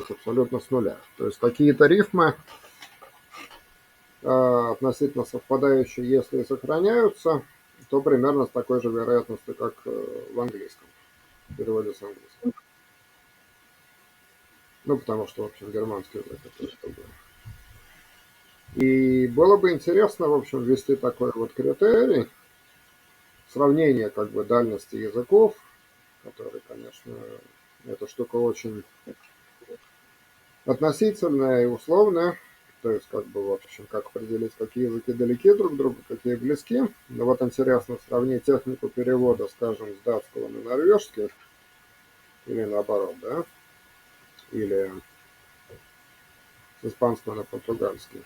абсолютно с нуля. То есть какие-то рифмы относительно совпадающие, если и сохраняются, то примерно с такой же вероятностью, как в английском, в переводе с английского. Ну, потому что, в общем, германский язык это другое. И было бы интересно, в общем, ввести такой вот критерий сравнения как бы дальности языков, который, конечно, эта штука очень относительная и условная. То есть, как бы, в общем, как определить, какие языки далеки друг к другу, какие близки. Но вот интересно сравнить технику перевода, скажем, с датского на норвежский, или наоборот, да, или с испанского на португальский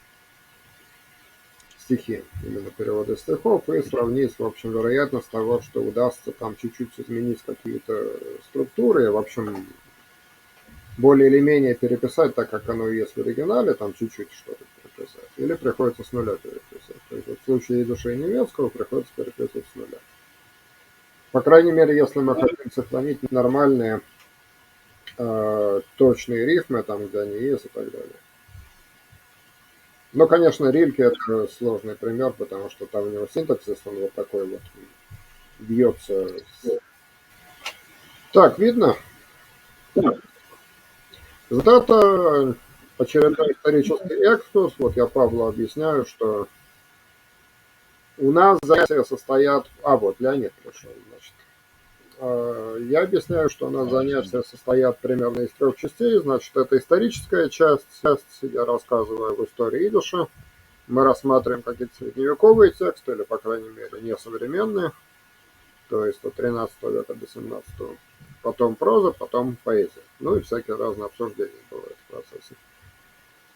стихи, именно переводы стихов, и сравнить, в общем, вероятность того, что удастся там чуть-чуть изменить какие-то структуры, в общем, более или менее переписать так, как оно и есть в оригинале, там чуть-чуть что-то переписать, или приходится с нуля переписать. То есть вот в случае души немецкого приходится переписывать с нуля. По крайней мере, если мы хотим сохранить нормальные точные рифмы, там, где они есть и так далее. Но, конечно, Рильке это сложный пример, потому что там у него синтаксис, он вот такой вот бьется. Так, видно? Вот это очередной исторический экскурс. Вот я Павлу объясняю, что у нас занятия состоят... вот Леонид пришел, значит. Я объясняю, что у нас занятия состоят примерно из 3 частей. Значит, это историческая часть. Я рассказываю в истории идиша. Мы рассматриваем какие-то средневековые тексты, или, по крайней мере, несовременные. То есть от 13 века до 17. Потом проза, потом поэзия. Ну и всякие разные обсуждения бывают в процессе.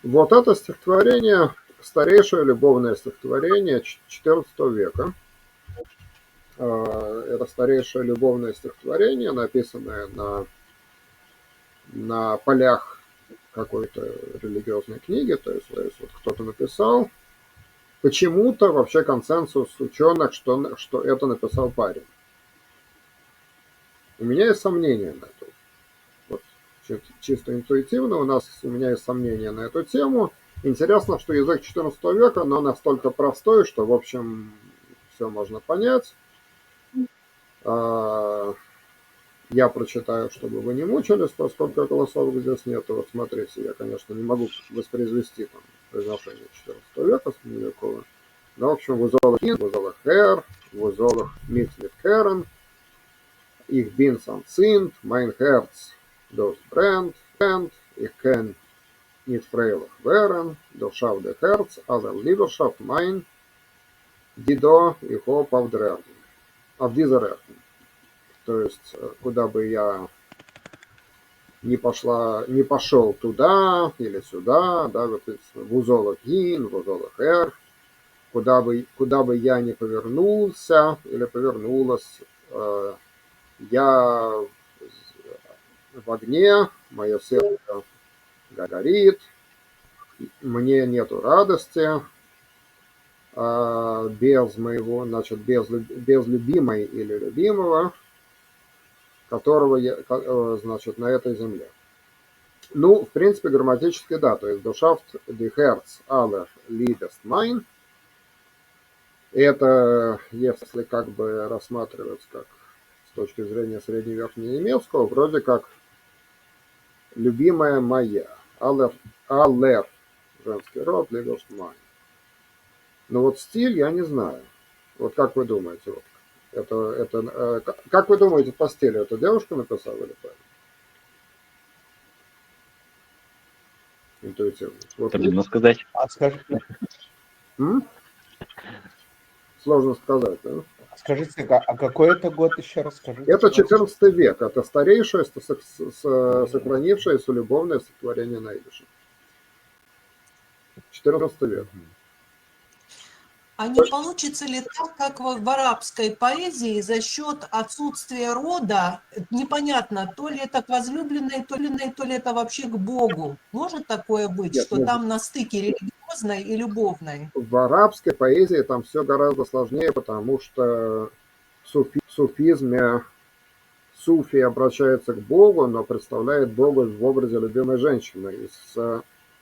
Вот это стихотворение, старейшее любовное стихотворение XIV века. Это старейшее любовное стихотворение, написанное на полях какой-то религиозной книги, то есть вот кто-то написал. Почему-то вообще консенсус ученых, что это написал парень. У меня есть сомнения на это. Вот, чисто интуитивно у меня есть сомнения на эту тему. Интересно, что язык XIV века, но настолько простой, что, в общем, все можно понять. Я прочитаю, чтобы вы не мучились, поскольку голосовых здесь нет. Вот смотрите, я, конечно, не могу воспроизвести там произношение XIV века средневекового. Но, в общем, вузолах ин, вузолах хер, вузолах митмит херен, их бин сан цинт, mein Herz dos brennt, ich kann nicht freilich wehren, doch schau der Herz, also Lieberschaft mein, die do ich hopp auf dieser Erde. То есть, куда бы я не пошел туда или сюда, да, вот вузолах гин, вузолах эр, куда бы я не повернулся или повернулась, я в огне, мое сердце горит, мне нету радости без моего, значит, без любимой или любимого, которого я, значит, на этой земле. Ну, в принципе, грамматически да, то есть Душафт die Herz aller liebest mein. Это, если как бы рассматривать как с точки зрения средневерхненемецкого, вроде как любимая моя. Aller женский род, liebest mein. Но вот стиль я не знаю. Вот как вы думаете? Вот, как вы думаете по стилю? Это девушка написала или парень? Интуитивно. Вот. Трудно сказать. Сложно сказать, да? Скажите, а какой это год еще раз? Скажите, это 14 век. Это старейшее сохранившееся любовное стихотворение на идише. 14 век. А не получится ли так, как в арабской поэзии, за счет отсутствия рода, непонятно, то ли это к возлюбленной, то ли это вообще к Богу? Может такое быть, Нет, что там на стыке религиозной и любовной? В арабской поэзии там все гораздо сложнее, потому что в суфизме суфи обращается к Богу, но представляет Бога в образе любимой женщины. И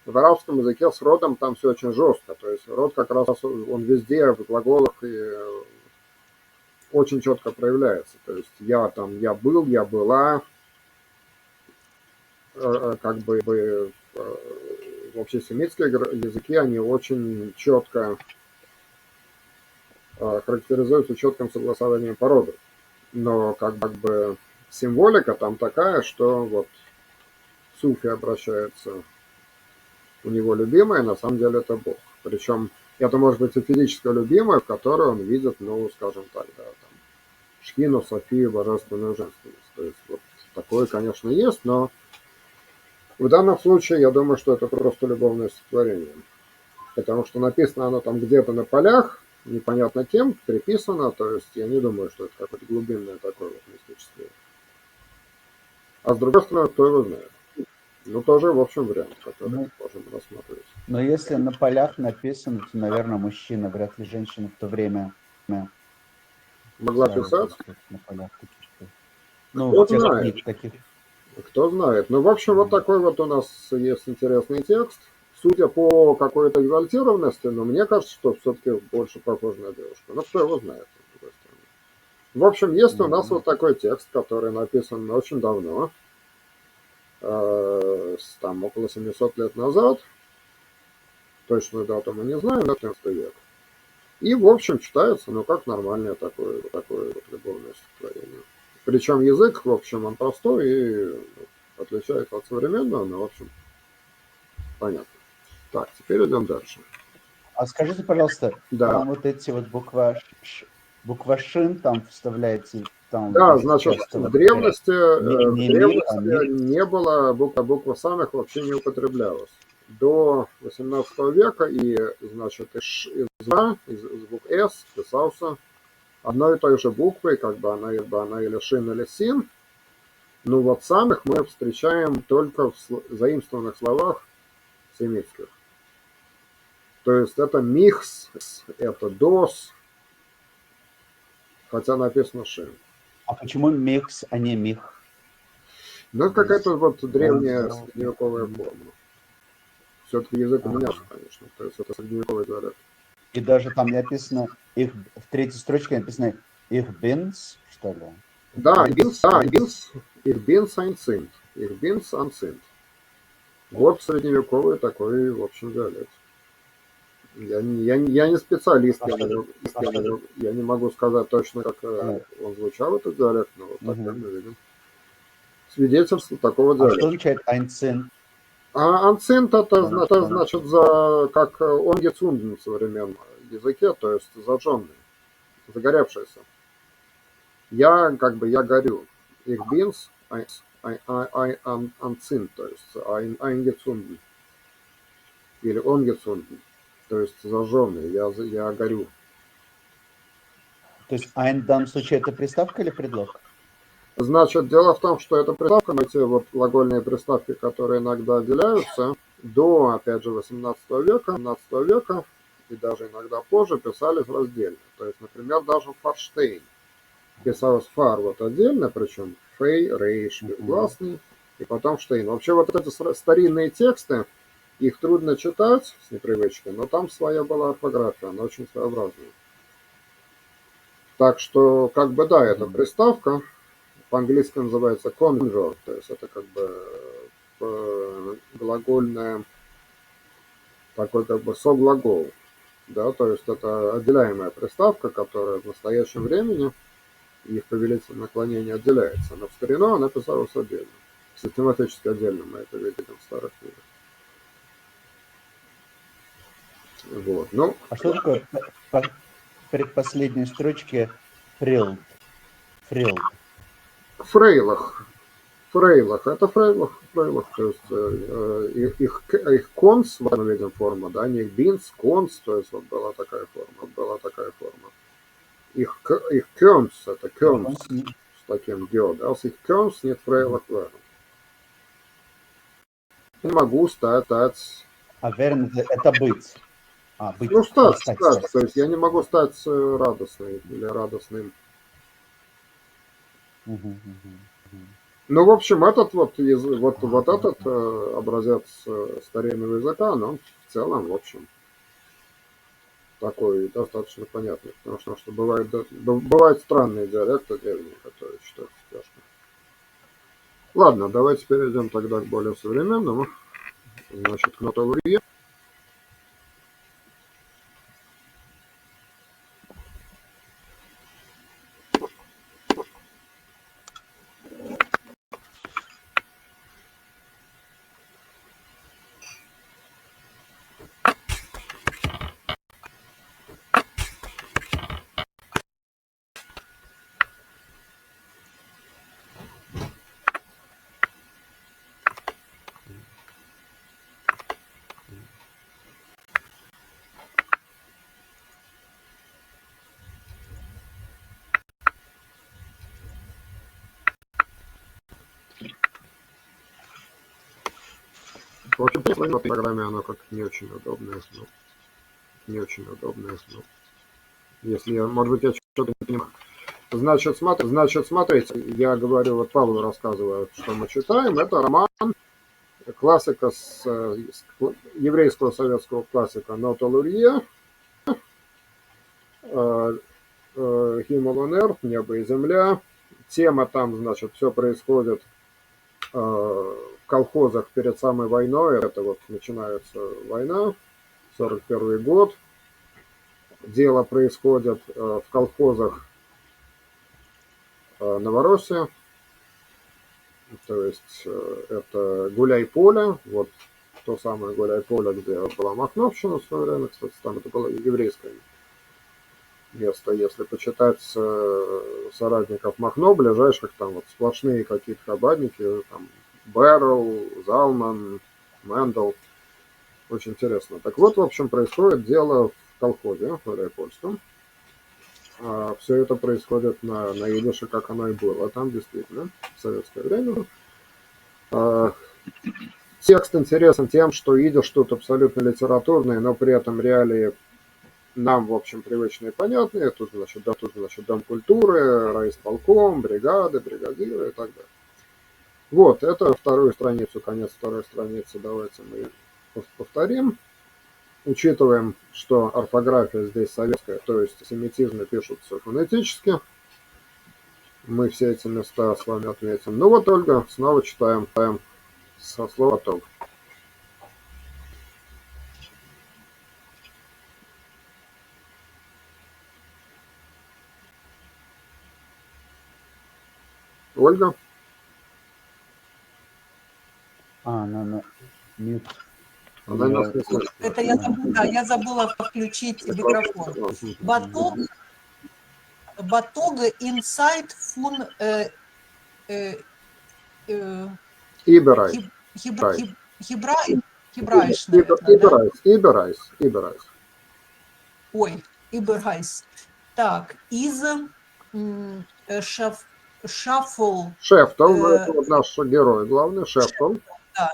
в арабском языке с родом там все очень жестко. То есть род как раз он везде в глаголах и очень четко проявляется. То есть я там, я был, я была, как бы в общесемитском языке они очень четко характеризуются четким согласованием по роду. Но как бы символика там такая, что вот суфи обращается, у него любимая, на самом деле это Бог. Причем это может быть и физическая любимая, в которой он видит, ну, скажем так, да, там, Шхину, Софию, божественную женственность. То есть вот такое, конечно, есть, но в данном случае я думаю, что это просто любовное стихотворение. Потому что написано оно там где-то на полях, непонятно кем, приписано, то есть я не думаю, что это какое-то глубинное такое вот мистическое. А с другой стороны, кто его знает. Ну, тоже, в общем, вариант, который Ну, можем рассмотреть. но если на полях написано, то, наверное, мужчина, вряд ли женщина в то время Могла писала писать? на полях каких-то. Ну, Кто в тех знает, книг таких. кто знает. Ну, в общем, вот такой вот у нас есть интересный текст. Судя по какой-то экзальтированности, но мне кажется, что все-таки больше похож на девушку. Но кто его знает, с другой стороны. В общем, есть у нас вот такой текст, который написан очень давно, там около 700 лет назад. Точную дату мы не знаем, но 15 век. И, в общем, читается, ну, как нормальное такое вот любовное стихотворение. Причем язык, в общем, он простой и отличается от современного, но, в общем, понятно. Так, теперь идем дальше. А скажите, пожалуйста, Да. там вот эти вот буква шин там вставляете, там Да, значит, в древности, не ми, а ми. не было, буква самых вообще не употреблялась. До 18 века и, значит, из звук «с» писался одной и той же буквой, как бы она или шин, или син. Но вот самых мы встречаем только в заимствованных словах семитских. То есть это михс, это дос, хотя написано шин. А почему микс, а не мих? Ну, это какая-то вот древняя средневековая форма. Все-таки язык менялся, конечно. То есть это средневековый диалект. И даже там написано, их в третьей строчке написано их бинс, что ли? Да, их бинс ein sind. Вот средневековый такой, в общем, диалект. Я не специалист, я не могу сказать точно, как он звучал, этот диалект, но вот так мы видим. Свидетельство такого диалекта. А что означает айнцин? А анцинт это значит как онгецунден в современном языке, то есть зажженный, загоревшийся. Я горю. Ich bin's anzünd, то есть eingezündet. Или ongezündet, то есть зажженный, я горю. То есть ein в данном случае это приставка или предлог? Значит, дело в том, что эта приставка, эти вот глагольные приставки, которые иногда отделяются, до, опять же, 18 века и даже иногда позже писались раздельно. То есть, например, даже фарштейн писалось фар вот отдельно, причем фей, рейш, гласный, и потом штейн. Вообще вот эти старинные тексты, их трудно читать с непривычки, но там своя была орфография, она очень своеобразная. Так что, как бы, да, это приставка, по-английски называется conjure, то есть это как бы глагольное, такой как бы соглагол, да, то есть это отделяемая приставка, которая в настоящем времени, их повелительное наклонение отделяется, но в старину она писалась отдельно, систематически отдельно, мы это видим в старых книгах. Вот, ну. А что такое по предпоследней строчке фрилд? Фрейлах. Это фрейлах, то есть их конс, вот мы видим форма, да, не бинс, конс, то есть вот была такая форма. Их кёнс, это кёнс с таким гё, да, их кёнс нет фрейлах верн. Не могу стать. А верн это быть. Быть. Ну, стать. То есть я не могу стать радостной или радостным. Ну, в общем, этот вот этот образец старинного языка, он в целом, в общем, такой достаточно понятный, потому что бывают странные диалекты древние, которые читать тяжко. Ладно, давайте перейдем тогда к более современному. Значит, к нотологии. В общем, в программе оно как не очень удобное, ну, не очень удобное. Ну, если я, может быть, я что-то не понимаю. Значит, смотрите, я говорю, вот Павлу рассказываю, что мы читаем. Это роман классика еврейского советского классика Нота Лурье, Himmel und Erd, небо и земля. Тема там, значит, все происходит в колхозах перед самой войной. Это вот начинается война, 41 год. Дело происходит в колхозах Новороссия. То есть это Гуляй-Поле, вот то самое Гуляй-Поле, где была Махновщина в свое время, кстати, там это было еврейское место. Если почитать соратников Махно, ближайших, там вот сплошные какие-то хабадники, там Берл, Залман, Мендел. Очень интересно. Так вот, в общем, происходит дело в колхозе в Гуляйпольском. Все это происходит на идише, как оно и было. Там действительно в советское время. Текст интересен тем, что идиш тут абсолютно литературный, но при этом реалии нам, в общем, привычные и понятные. Тут, значит, Дом культуры, райисполком, бригады, бригадиры и так далее. Вот, это вторую страницу, конец второй страницы. Давайте мы повторим. Учитываем, что орфография здесь советская, то есть семитизмы пишутся фонетически. Мы все эти места с вами отметим. Ну вот, Ольга, снова читаем со слова «тог». Ольга? Мют. Она нас не слышит. Это я забыла включить микрофон. Батог inside фун Иберай. Хебраиш, наверное, да? Иберайс. Ой, Иберайс. Так, из шаффл. Шефтл, это вот наш герой главный, Шефтл. Да,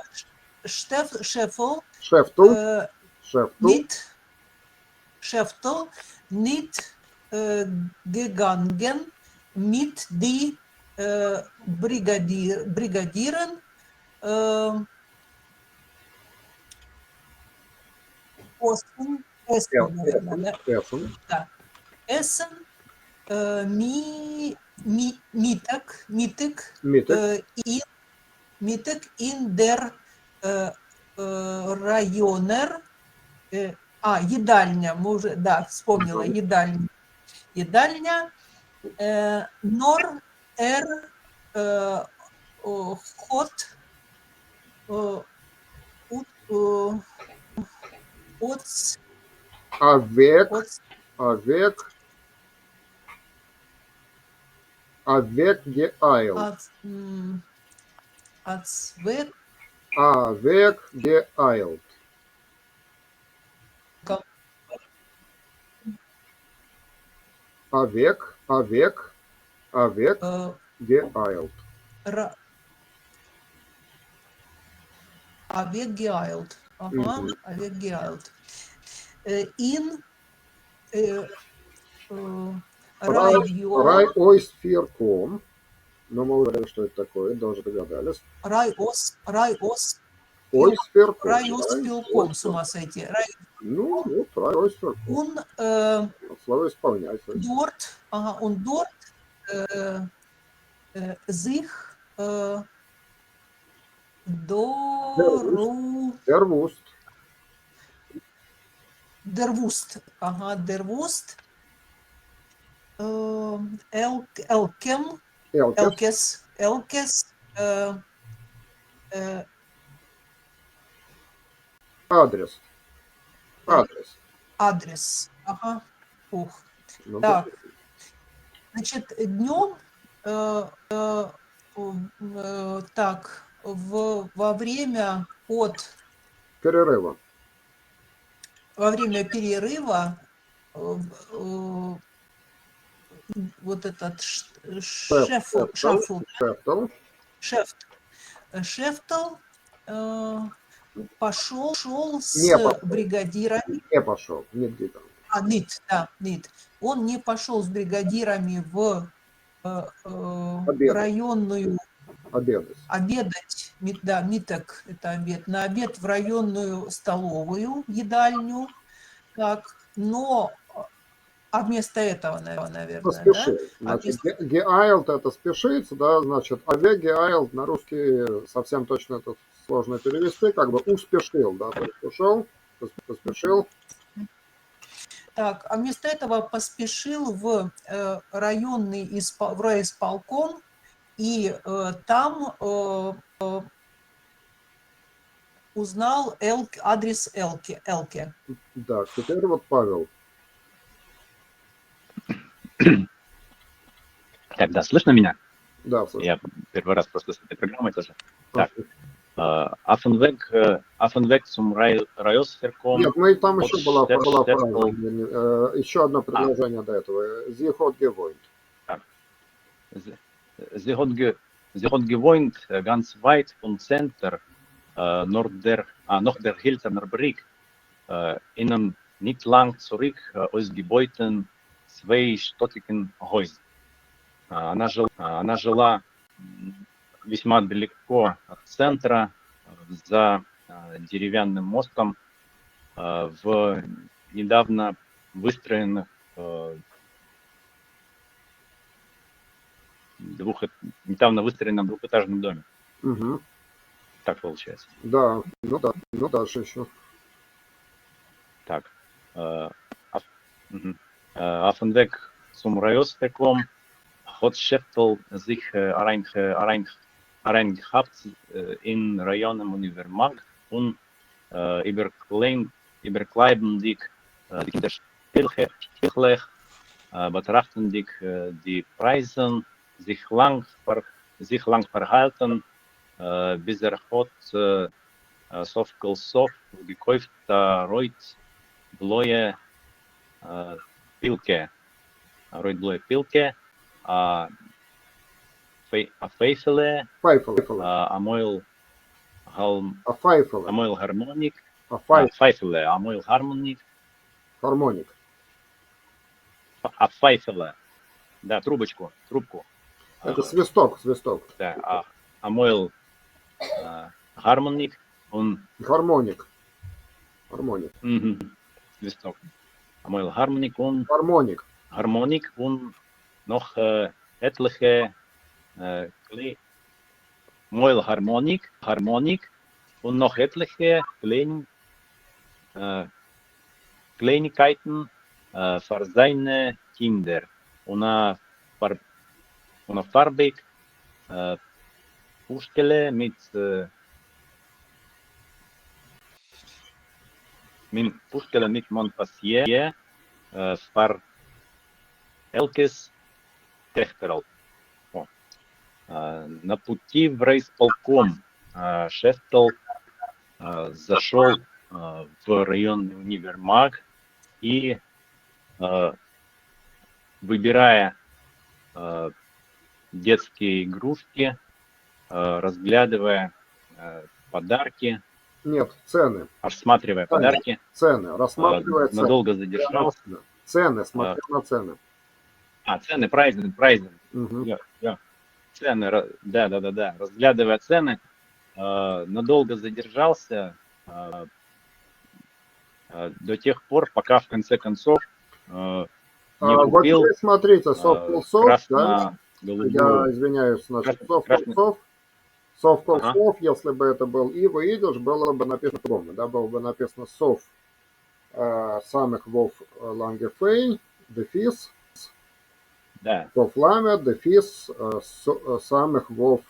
Шеффл. Шефтл. Нит gegangen mit die Brigadieren Essen, наверное, да? Да. Essen, Mittag in der Rajoner, едальня, мы уже, да, вспомнила, едальня, Nor hot Оц Avec geeilt. Avec geeilt. Avec geeilt. Avec geeilt. Ага, avec geeilt. In Райойсфирком. Но мы уверены, что это такое, даже догадались. Райосполком, Райосперком. с ума сойти. Ну, вот, райосперком. Он Слово исполнять. dort sich Дервуст. der Wust Elkem, Элкес. Elkes Адрес. адрес. Ух. Ну, Так, значит, днем так, во время перерыва. перерыва вот этот шефтл пошел Не с пошел. бригадирами. Не пошел. Нет, где там. Нет. Он не пошел с бригадирами в районную обедать, да, миток, это обед, на обед в районную столовую, едальню, а вместо этого, наверное, Поспешил. да? Значит, геайлд это спешить, да, значит, геайлд на русский совсем точно это сложно перевести, как бы успешил, да, то есть ушел, поспешил. Так, а вместо этого поспешил в райисполком, и там узнал адрес Элке. Да, теперь вот Павел. Так, да, слышно меня? Да, слышно. Я первый раз просто с этой программой тоже. Так, Affenweg zum Raiosverkom. Нет, мы там еще была фраза. Шефтл. Еще одно предложение до этого. Sie hat gewohnt. Sie hat gewohnt ganz weit vom Center, noch der Hilterner Brick, innen nicht lang zurück aus Gebäuden zweistöckigen Häusern. Она жила весьма далеко от центра, за деревянным мостом, в недавно выстроенных двухэтажном доме. Угу. Так получается. Да, ну дальше еще. Так. Affenweg zum Raiosverkom hat Schäftel sich reingehabt in Rajonen Univermarkt und überkleibendig die Kinderspielchen, betrachtendig die Preise sich lang verhalten, bis hat Sov gekauft roit blöje Pilke, a Pfeifele, Amoil Harmonik, Pfeifele, Amoil Harmonik, a Pfeifele, да, трубку. Это свисток. Да, Amoil Harmonik und Гармоник. Свисток. Amoil Harmonik und Harmonik und noch etliche Moil Harmonik und noch etliche Kleinigkeiten für seine Kinder. Und farbig Puschkele mit Montpassier für Elkes Техтерал. На пути в райисполком Шефтл зашел в районный универмаг и, выбирая детские игрушки, разглядывая подарки, цены. Рассматривая подарки, Рассматривая цены. Надолго задержался. Цены, смотря на цены. Цены, Preisen. Угу. Ja. цены, да, разглядывая цены, надолго задержался до тех пор, пока в конце концов не Вот купил здесь смотрите, soft call soft, да? красно-голубую, Я извиняюсь, значит, soft call красный, soft. Soft call ага, soft, если бы это был и выйдешь, было бы написано по-другому, да, было бы написано soft самых вов лангефей, дефис, да, soft ламя, дефис самых вов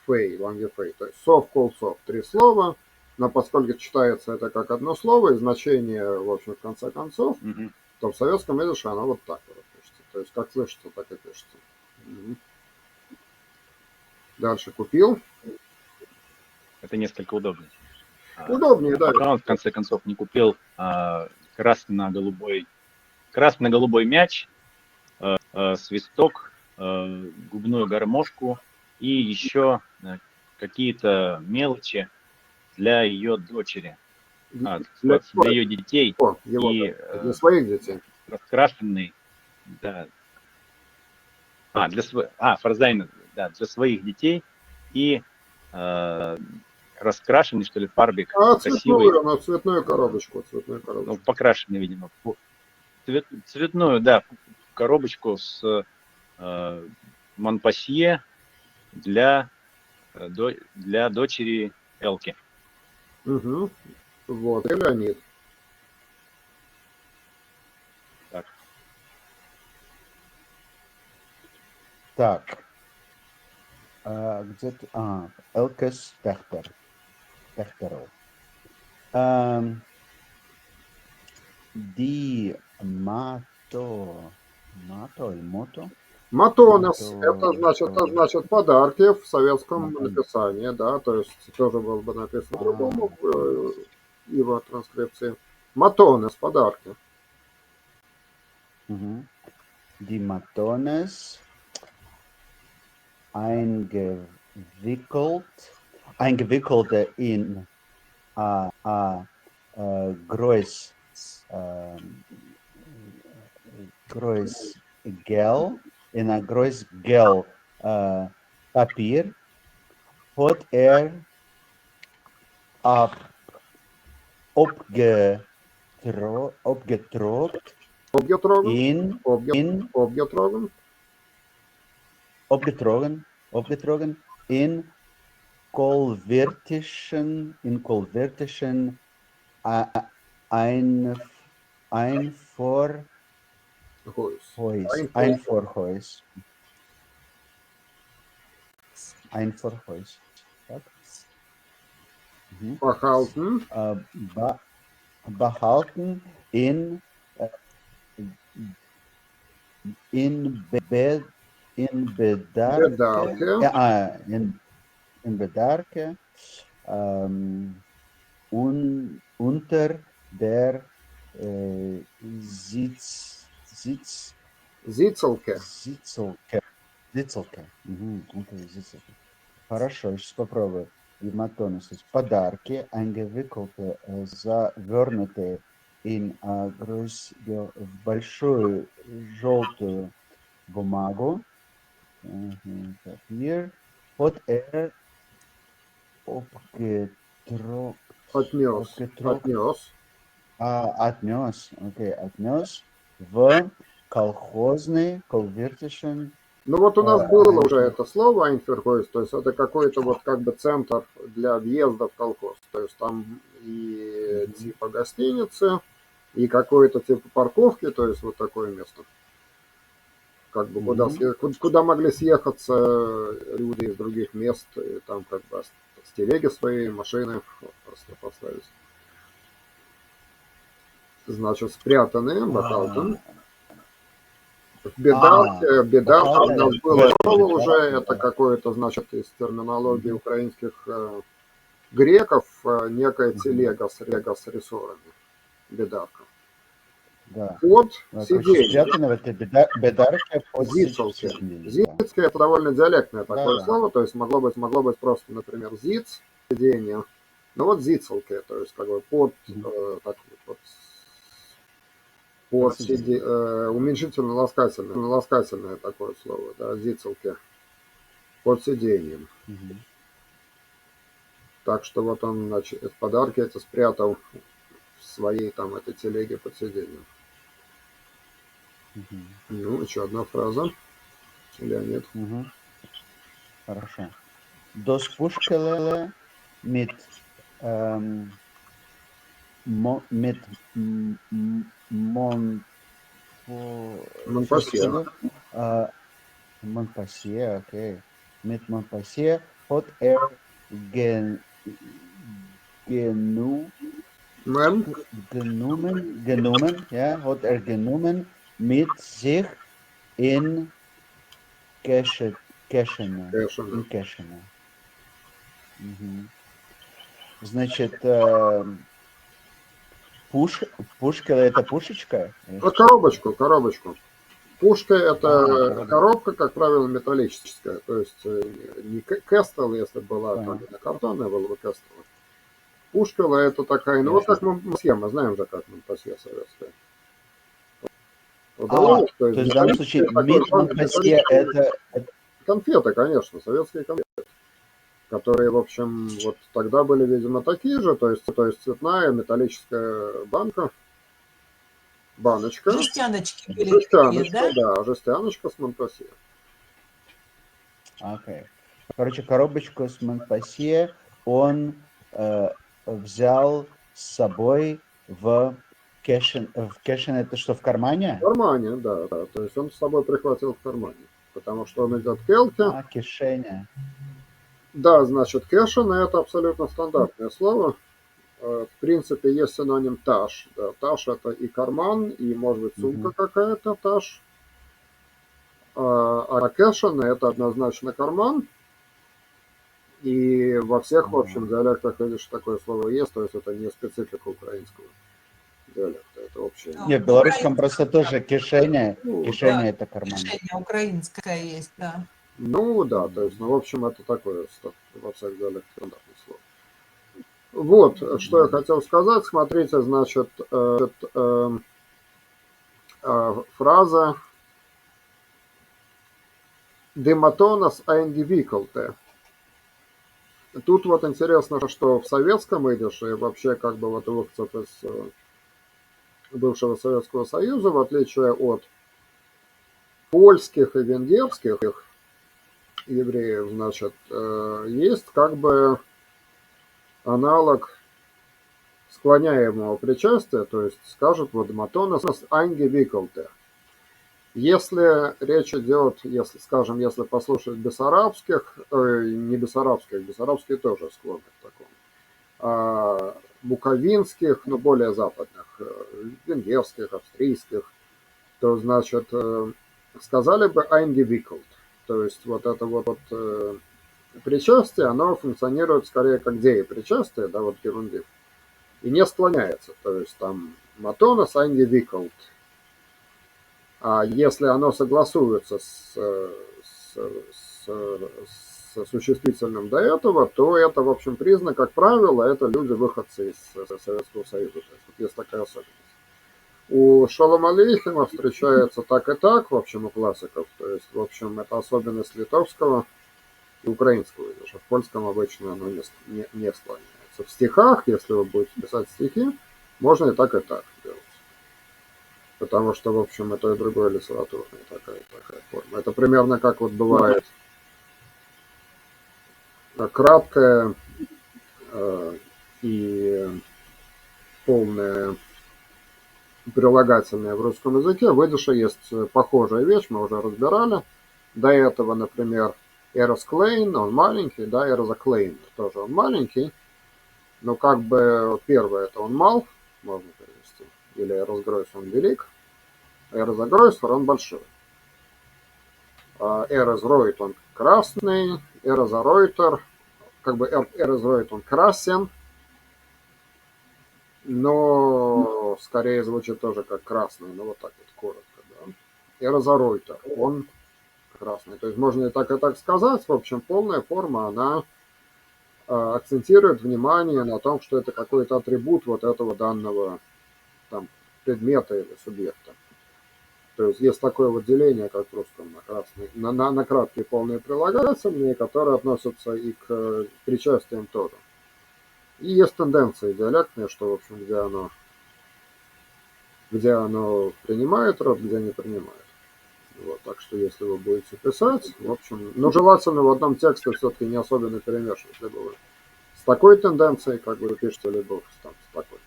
фей, лангефей. То есть soft call soft, три слова, но поскольку читается это как одно слово, и значение, в общем, в конце концов, мгм. то в советском языке оно вот так вот пишется. То есть как слышится, так и пишется. Мгм. Дальше купил. Это несколько удобнее. Удобнее, да. Пока он в конце концов не купил красно-голубой мяч, свисток, губную гармошку и еще какие-то мелочи для ее дочери, Для для ее детей его, и для своих детей. раскрашенный, да, Фарзайн, да, для своих детей и раскрашенный, что ли, фарбик красивый, Цветную коробочку, ну, покрашенный, видимо, цветную, да, коробочку с Монпасье для дочери Элки. Угу. Вот, и Леонид. Так. Так. Где-то... Элкес Техтеров. Ди Мато... Мато или Мото? Матонес, Мото... это значит подарки в советском Матон. написании, да, то есть тоже было бы написано по-другому в его транскрипции. Матонес, подарки. Мгм. Die Matones eingewickelte in groß, groß gel, in een groß gel papier, hat op, opgedruckt Объетроган, in объетроган. opgetrokken in kolvertischen ein, Einfuhrhäus. Einfuhrhäus. Так. Пахалтен, Behalten in Be, in Bedarke, Бедарке, in Bedarke unter der Зицелке. Зицелке. Угу, unter der Зицелке. Хорошо, сейчас попробую. Гематонус. Подарки, eingewickelte, завернутые в большую желтую бумагу. Папир. От Отнес. отнес в колхозный, колвертишен. Ну вот у нас было уже это слово Айнферхойс, то есть это какой-то вот как бы центр для въезда в колхоз. То есть там и типа гостиницы, и какое-то типа парковки, то есть вот такое место. Как бы куда могли съехаться люди из других мест, и там как бы с телеги свои, машины просто поставить. Значит, спрятанные, бахалтен. Беда у нас было слово уже, это какое-то, значит, из терминологии украинских греков, некая телега с рессорами. Бедарка. Да. Под Спрятанного сиденье. это бедарка под Зицелки. сиденьем. Зицкое это довольно диалектное такое Да. слово, то есть могло быть просто, например, зиц, сиденье. Ну вот зицелки, то есть как бы под уменьшительно-ласкательное такое слово, да, зицелки. под сиденьем. Мгм. Так что вот он, значит, подарки эти спрятал в своей там этой телеге под сиденьем. Мгм. Ну, еще одна фраза. Леонид. Мгм. Хорошо. Das Puschkele mit, mit сейчас, Монпасье. секунду. Монпассье, окей. Mit Монпассье hat er gen, genu, Мэн. genommen, ja, hat er genommen mit sich in Кешене. Кэшена. In Кешене. Мгм. Значит, пушка это пушечка? Или Ну, что? коробочку. Пушка – это Коробочка. коробка, как правило, металлическая. То есть не Кэстел, если была там Понял. не картонная, была бы Кэстел. Пушка – это такая, ну вот Ясно. как Монпассье, мы знаем же, как Монпассье советская. Удалось, то То есть есть в данном случае такой mit Монпассье это... конфеты, конечно, советские конфеты, которые, в общем, вот тогда были, видимо, такие же, то есть цветная металлическая баночка, Жестяночки были такие, жестяночка, да? да, жестяночка с Монпассье. Окей. Короче, коробочку с Монпассье он взял с собой в Кешен. В Кешен это что, в В кармане? кармане, да, то есть он с собой прихватил в кармане, потому что он идет к Элке. Кишеня. Да, значит, кэшен – это абсолютно стандартное слово. В принципе, есть синоним таш. Да, таш – это и карман, и, может быть, сумка Мгм. какая-то таш. А кэшен – это однозначно карман. И во всех, в общем, Ага. диалектах, видишь, такое слово есть, то есть это не специфика украинского диалекта, это общее. Не, в белорусском просто тоже кишеня. Ну, да. Кишеня Да, это карман. решение украинское есть, да. Ну, да, то есть, ну, в общем, это такое во всех диалектах стандартное слово. Вот, что я хотел сказать. Смотрите, значит, фраза «Дематонас айндивикалте». Тут вот интересно, что в советском идише, и вообще как бы вот выходцев из бывшего Советского Союза, в отличие от польских и венгерских евреев, значит, есть как бы аналог склоняемого причастия, то есть скажут вот «Дематонас айндивикалте». Если речь идет, если, скажем, если послушать бессарабских, не бессарабских, бессарабские тоже склонны к такому, а буковинских, но более западных, венгерских, австрийских, то, значит, сказали бы eingewickelт. То есть вот это вот причастие, оно функционирует скорее как деепричастие, да, вот герундив, и не склоняется. То есть там матонас eingewickelт. А если оно согласуется с существительным до этого, то это, в общем, признак, как правило, это люди-выходцы из Советского Союза. То есть вот есть такая особенность. У Шолом Алейхема встречается так и так, в общем, у классиков. То есть, в общем, это особенность литовского и украинского языка. В польском обычно оно не склоняется. В стихах, если вы будете писать стихи, можно и так делать. Потому что, в общем, это и другое литературная такая форма. Это примерно как вот бывает краткое и полное прилагательное в русском языке. В идише есть похожая вещь, мы уже разбирали. До этого, например, Эросклейн, он маленький, да, Эрозаклейн тоже он маленький, но как бы первое это он мал, можно перевести, или Эросгройс он велик, а Эрозагройсер он большой. Эрозройт он красный, Эрозаройтер, как бы Эрозройт он красен, но скорее звучит тоже как красный, но вот так вот коротко, да. Эрозаройтер, он красный. То есть можно и так сказать. В общем, полная форма, она акцентирует внимание на том, что это какой-то атрибут вот этого данного там предмета или субъекта. То есть такое вот деление, как в русском, на краткие полные прилагательные, которые относятся и к причастиям тоже. И есть тенденции диалектные, что, в общем, где оно принимает род, где не принимает. Вот, так что если вы будете писать, в общем, ну, желательно в одном тексте все-таки не особенно перемешивать, либо вы с такой тенденцией, как вы пишете, либо там, с такой.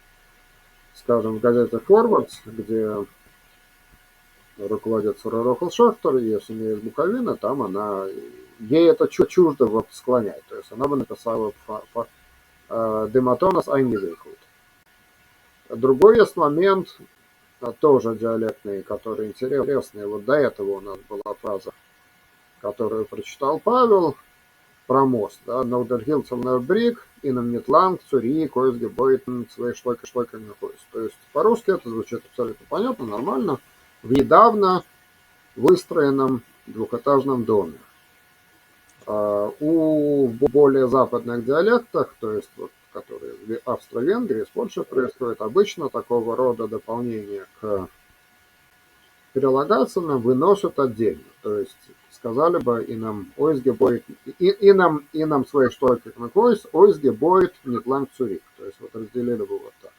Скажем, в газете Forwards, где руководит Сурарохл Шахтер, если не из Буковины, там ей это чуждо вот склонять. То есть она бы написала «Дематонас айнизейхут». Другой есть момент, тоже диалектный, который интересный. Вот до этого у нас была фраза, которую прочитал Павел, про мост. Да? «Наудергилцевнер брик, ином нетланг, цури, койсге бойтен, свои шлойка находится». То есть по-русски это звучит абсолютно понятно, нормально. В недавно выстроенном двухэтажном доме. У более западных диалектах, то есть вот, которые в Австро-Венгрии, с Польшей происходит, обычно такого рода дополнение к прилагательным выносят отдельно. То есть сказали бы и нам ойсге будет, и нам свои штойки накоис, ойсге будет нетланг цурик. То есть вот разделили бы вот так.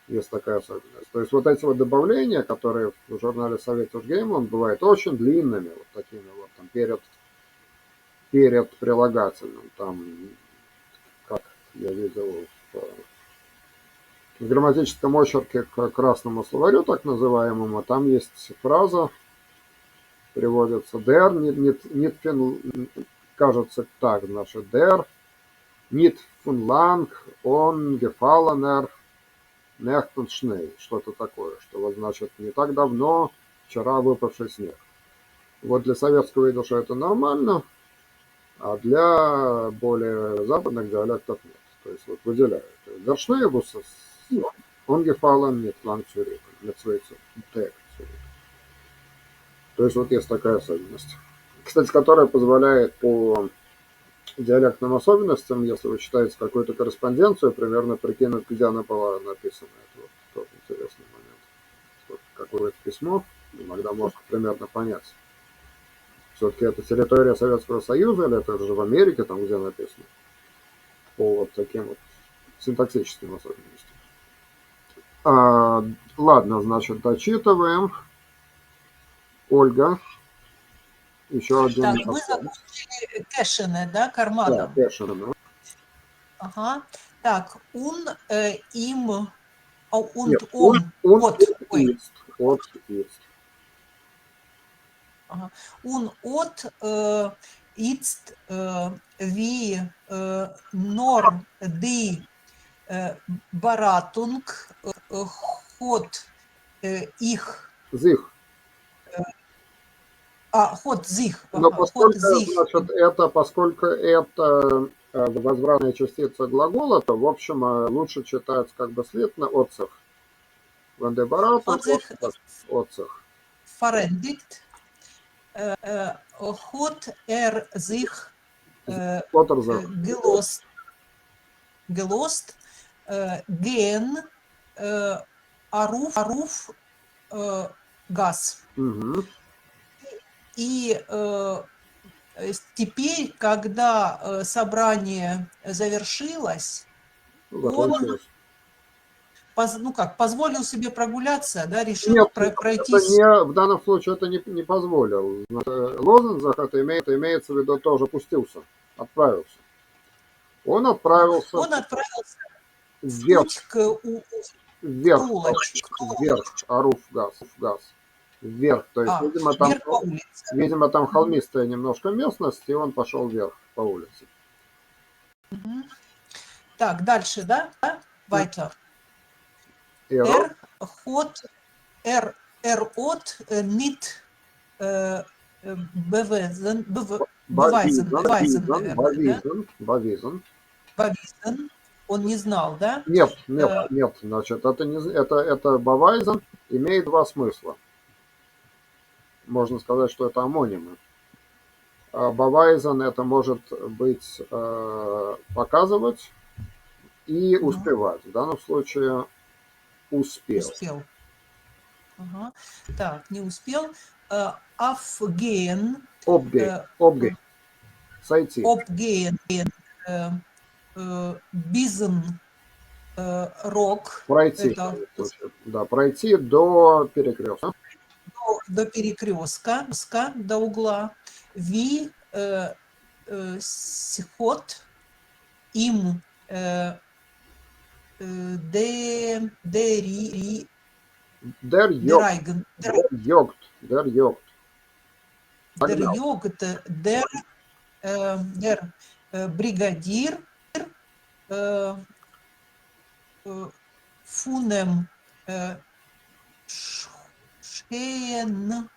Есть такая особенность. То есть вот эти вот добавления, которые в журнале Совет Геймланд бывают очень длинными, вот такими вот там перед прилагательным. Там, как я видел в грамматическом очерке к красному словарю, так называемому, там есть фраза, приводится der, кажется так, значит, der, nicht von lang, on gefallener, Нехтон Шней, что-то такое, что вот значит не так давно, вчера выпавший снег. Вот для советского вида, что это нормально, а для более западных диалектов нет. То есть вот выделяют. Дершнейбус, онгефален, нет лангцюрик, нет свейцу, тек. То есть вот есть такая особенность. Кстати, которая позволяет по диалектным особенностям, если вы читаете какую-то корреспонденцию, примерно прикинуть, где она была написана. Это вот тоже интересный момент. Вот какое-то письмо, иногда можно примерно понять. Все-таки это территория Советского Союза, или это же в Америке, там где написано. По вот таким вот синтаксическим особенностям. Ладно, значит, дочитываем. Ольга. Еще один. Так, мы закончили Кэшене, да, Да, Кармадом. Кэшене. Ага. Так, им, Нет, он, от, ой. От ist. Ага. От, ist, wie, nor, die, Beratung, hat, их, Sich. hat sich, Но ага, поскольку, hat sich. значит, поскольку это возвратная частица глагола, то, в общем, лучше читать как бы слитно отцех. Вандебаратор, отцех. Verwendet, hat sich gelost, gehen, Aruf, Газ. Угу. И теперь, когда собрание завершилось, он позволил себе прогуляться, да, решил Нет, пройтись. в данном случае это не позволил. Лозензах это имеется в виду тоже пустился, отправился. Он отправился вверх, вверх, Аруф газ. Вверх, то есть, видимо, там холмистая немножко местность, и он пошел вверх по улице. Так, дальше, да? Weiter. От nicht beweisen, Бавизен. Он не знал, да? Нет, значит, это бавайзен имеет два смысла. Можно сказать, что это амонимы. Бавайзен это может быть показывать и успевать. В данном случае успел. Ага. Так, не успел. Афген, Обгей. Обгей. Сойти. Обген, Бизен, Рок. Пройти. Это Да, пройти до перекрестка. до перекрестка, до угла. Ви, Сихот, им, Дерайген, Der Jogt. Der Jogt. Der Jogt. Погнал. Йогт, der бригадир, фунем, Шен,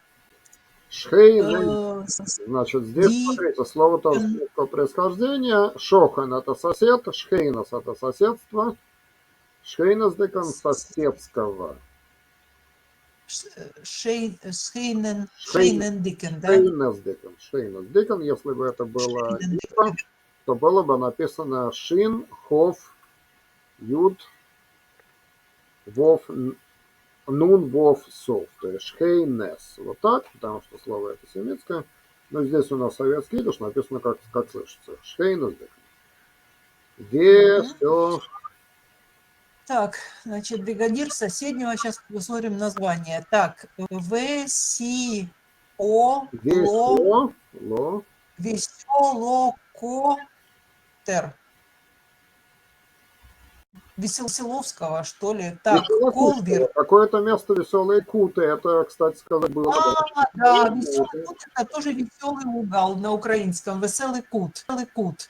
Шхейнен. Значит, здесь, смотрите, слово тоже немецкого происхождения. Шохан – это сосед, шхейнос – это соседство. Шхейносдекан – соседского. Шейнендикен, да? Шхейносдекан. Шхейносдекан, если бы это было ИПА, то было бы написано Шин, Хоф, Юд, Вов, Нун, Вов, Сов. То есть Шхейнес. Вот так, потому что слово это семитское. Но здесь у нас советский идиш, написано как слышится. Шхейносдекан. Где все... Так, значит, бригадир соседнего, сейчас посмотрим название. Так, Веселокотер. Веселовского, что ли? Так, Колбер. Какое-то место веселые куты. Это, кстати сказать, было... Да, веселый кут – это тоже веселый угол на украинском. Веселый кут.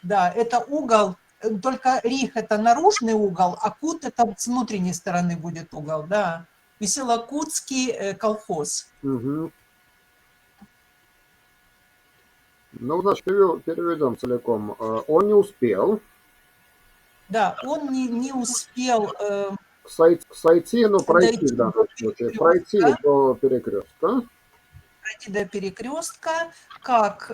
Да, это угол, только рих – это наружный угол, а кут – это с внутренней стороны будет угол, да. Веселокутский колхоз. Угу. Ну, значит, переведем целиком. Он не успел. Да, он не успел... Сойти, ну, пройти в данном случае. Пройти до перекрестка. Пройти до перекрестка, как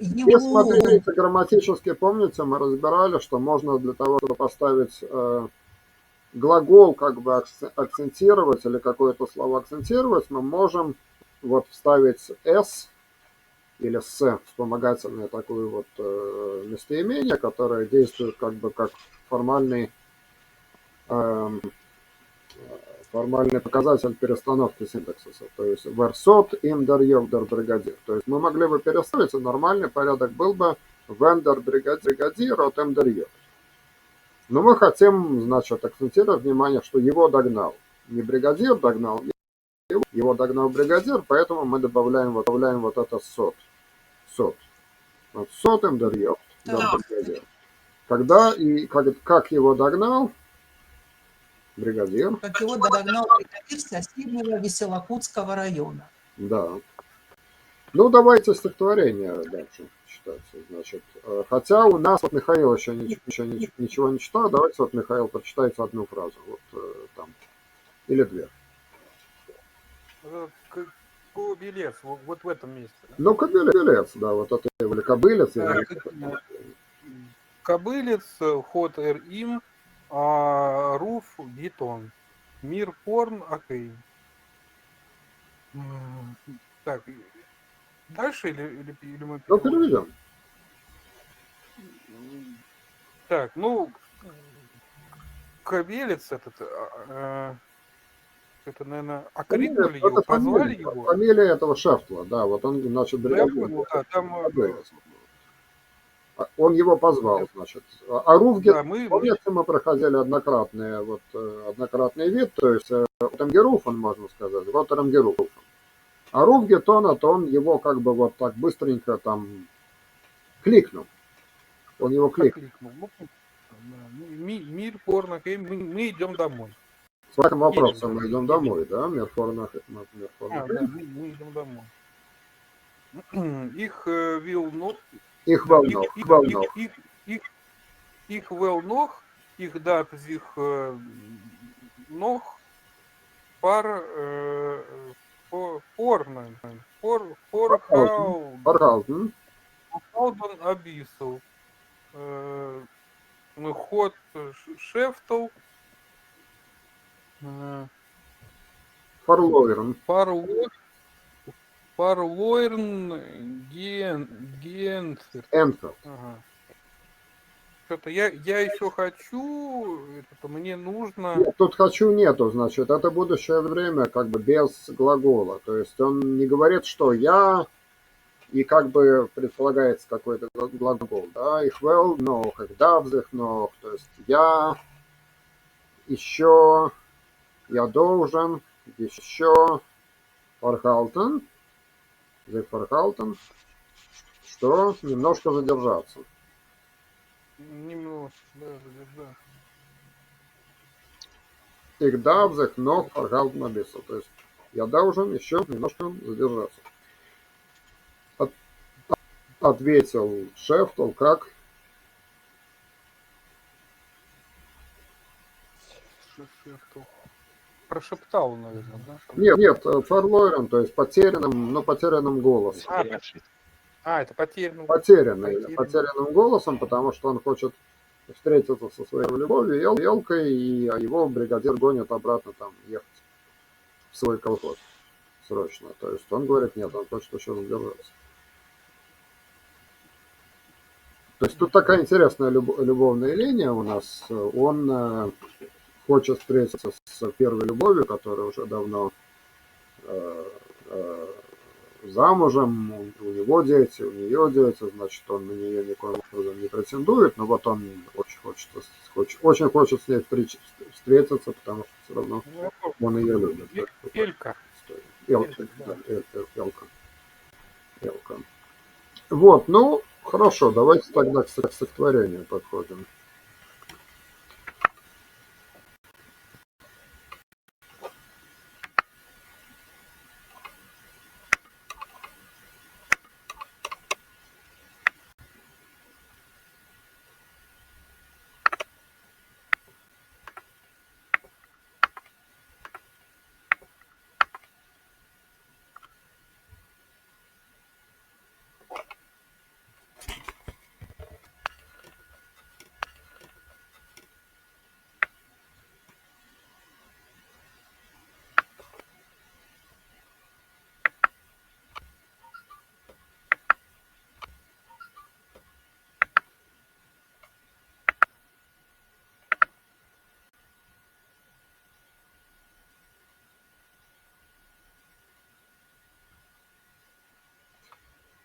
Если смотрите грамматически, помните, мы разбирали, что можно для того, чтобы поставить глагол, как бы акцентировать или какое-то слово акцентировать, мы можем вот вставить «с» или «с», вспомогательное такое вот местоимение, которое действует как бы как формальный показатель перестановки синтаксиса. То есть «версот им дер йогдер бригадир». То есть мы могли бы переставить, и нормальный порядок был бы «вендер бригадир от им дер йогдер». Но мы хотим, значит, акцентировать внимание, что его догнал. Не бригадир догнал, его догнал бригадир, поэтому мы добавляем вот это «сот». Вот «сот им дер йогдер бригадир». Когда и как его догнал бригадир. Как его догнал бригадир соседнего Веселокутского района. Да. Ну, давайте стихотворение дальше читаться. Значит, хотя у нас вот Михаил еще ничего не читал, давайте вот Михаил прочитайте одну фразу. Вот там. Или две. Кобелец, вот в этом месте. Ну, кобелец, да, вот это или кобылец. Кобылец, ход эр им, руф гитон. Мир порн окей. Так, дальше или мы... Ну, переведем. Так, ну, кобелец этот, это, наверное, окрикнули его, позвали его. Фамилия этого Шефтла, да, вот он, значит, бригадир. Да, там... Он его позвал, значит. А Руфге, помните, мы проходили однократный вид, то есть Рамгеруфан, можно сказать, вот Рамгеруфан. А Руфгетона, то он его как бы вот так быстренько там кликнул. Он его кликнул. Мир порно, мы идем домой. С этим вопросом мы идем домой, да? Мир порно. Да, мы идем домой. Их вил... Их велнох, их дат зих нох, пар порхауден абисл, ход шефтл, Фарлойрен. Фарлойрн Генцер. Энфилд. Ага. Что-то я еще хочу, мне нужно... Нет, тут хочу нету, значит, это будущее время как бы без глагола. То есть он не говорит, что я, и как бы предполагается какой-то глагол, да, ich will noch, ich darf sich noch, то есть я еще, я должен, еще, verhalten, sich verhalten, что немножко задержаться. Немножко, да. Ich darf sich noch verhalten ein bisschen, то есть я должен еще немножко задержаться. Ответил Шефтл, как? Прошептал, наверное, да? Нет, Фарлойрен, то есть потерянным голосом. Это потерянным. Потерянным голосом, потому что он хочет встретиться со своей любовью Елкой, и его бригадир гонит обратно там ехать в свой колхоз срочно. То есть он говорит, нет, он хочет еще задержаться. То есть тут такая интересная любовная линия у нас. Он хочет встретиться с первой любовью, которая уже давно замужем, у него дети, у нее дети, значит, он на нее никаким образом не претендует, но вот он очень хочет с ней встретиться, потому что все равно он ее любит. Элька. Элка. Вот, ну, хорошо, давайте тогда к стихотворению подходим.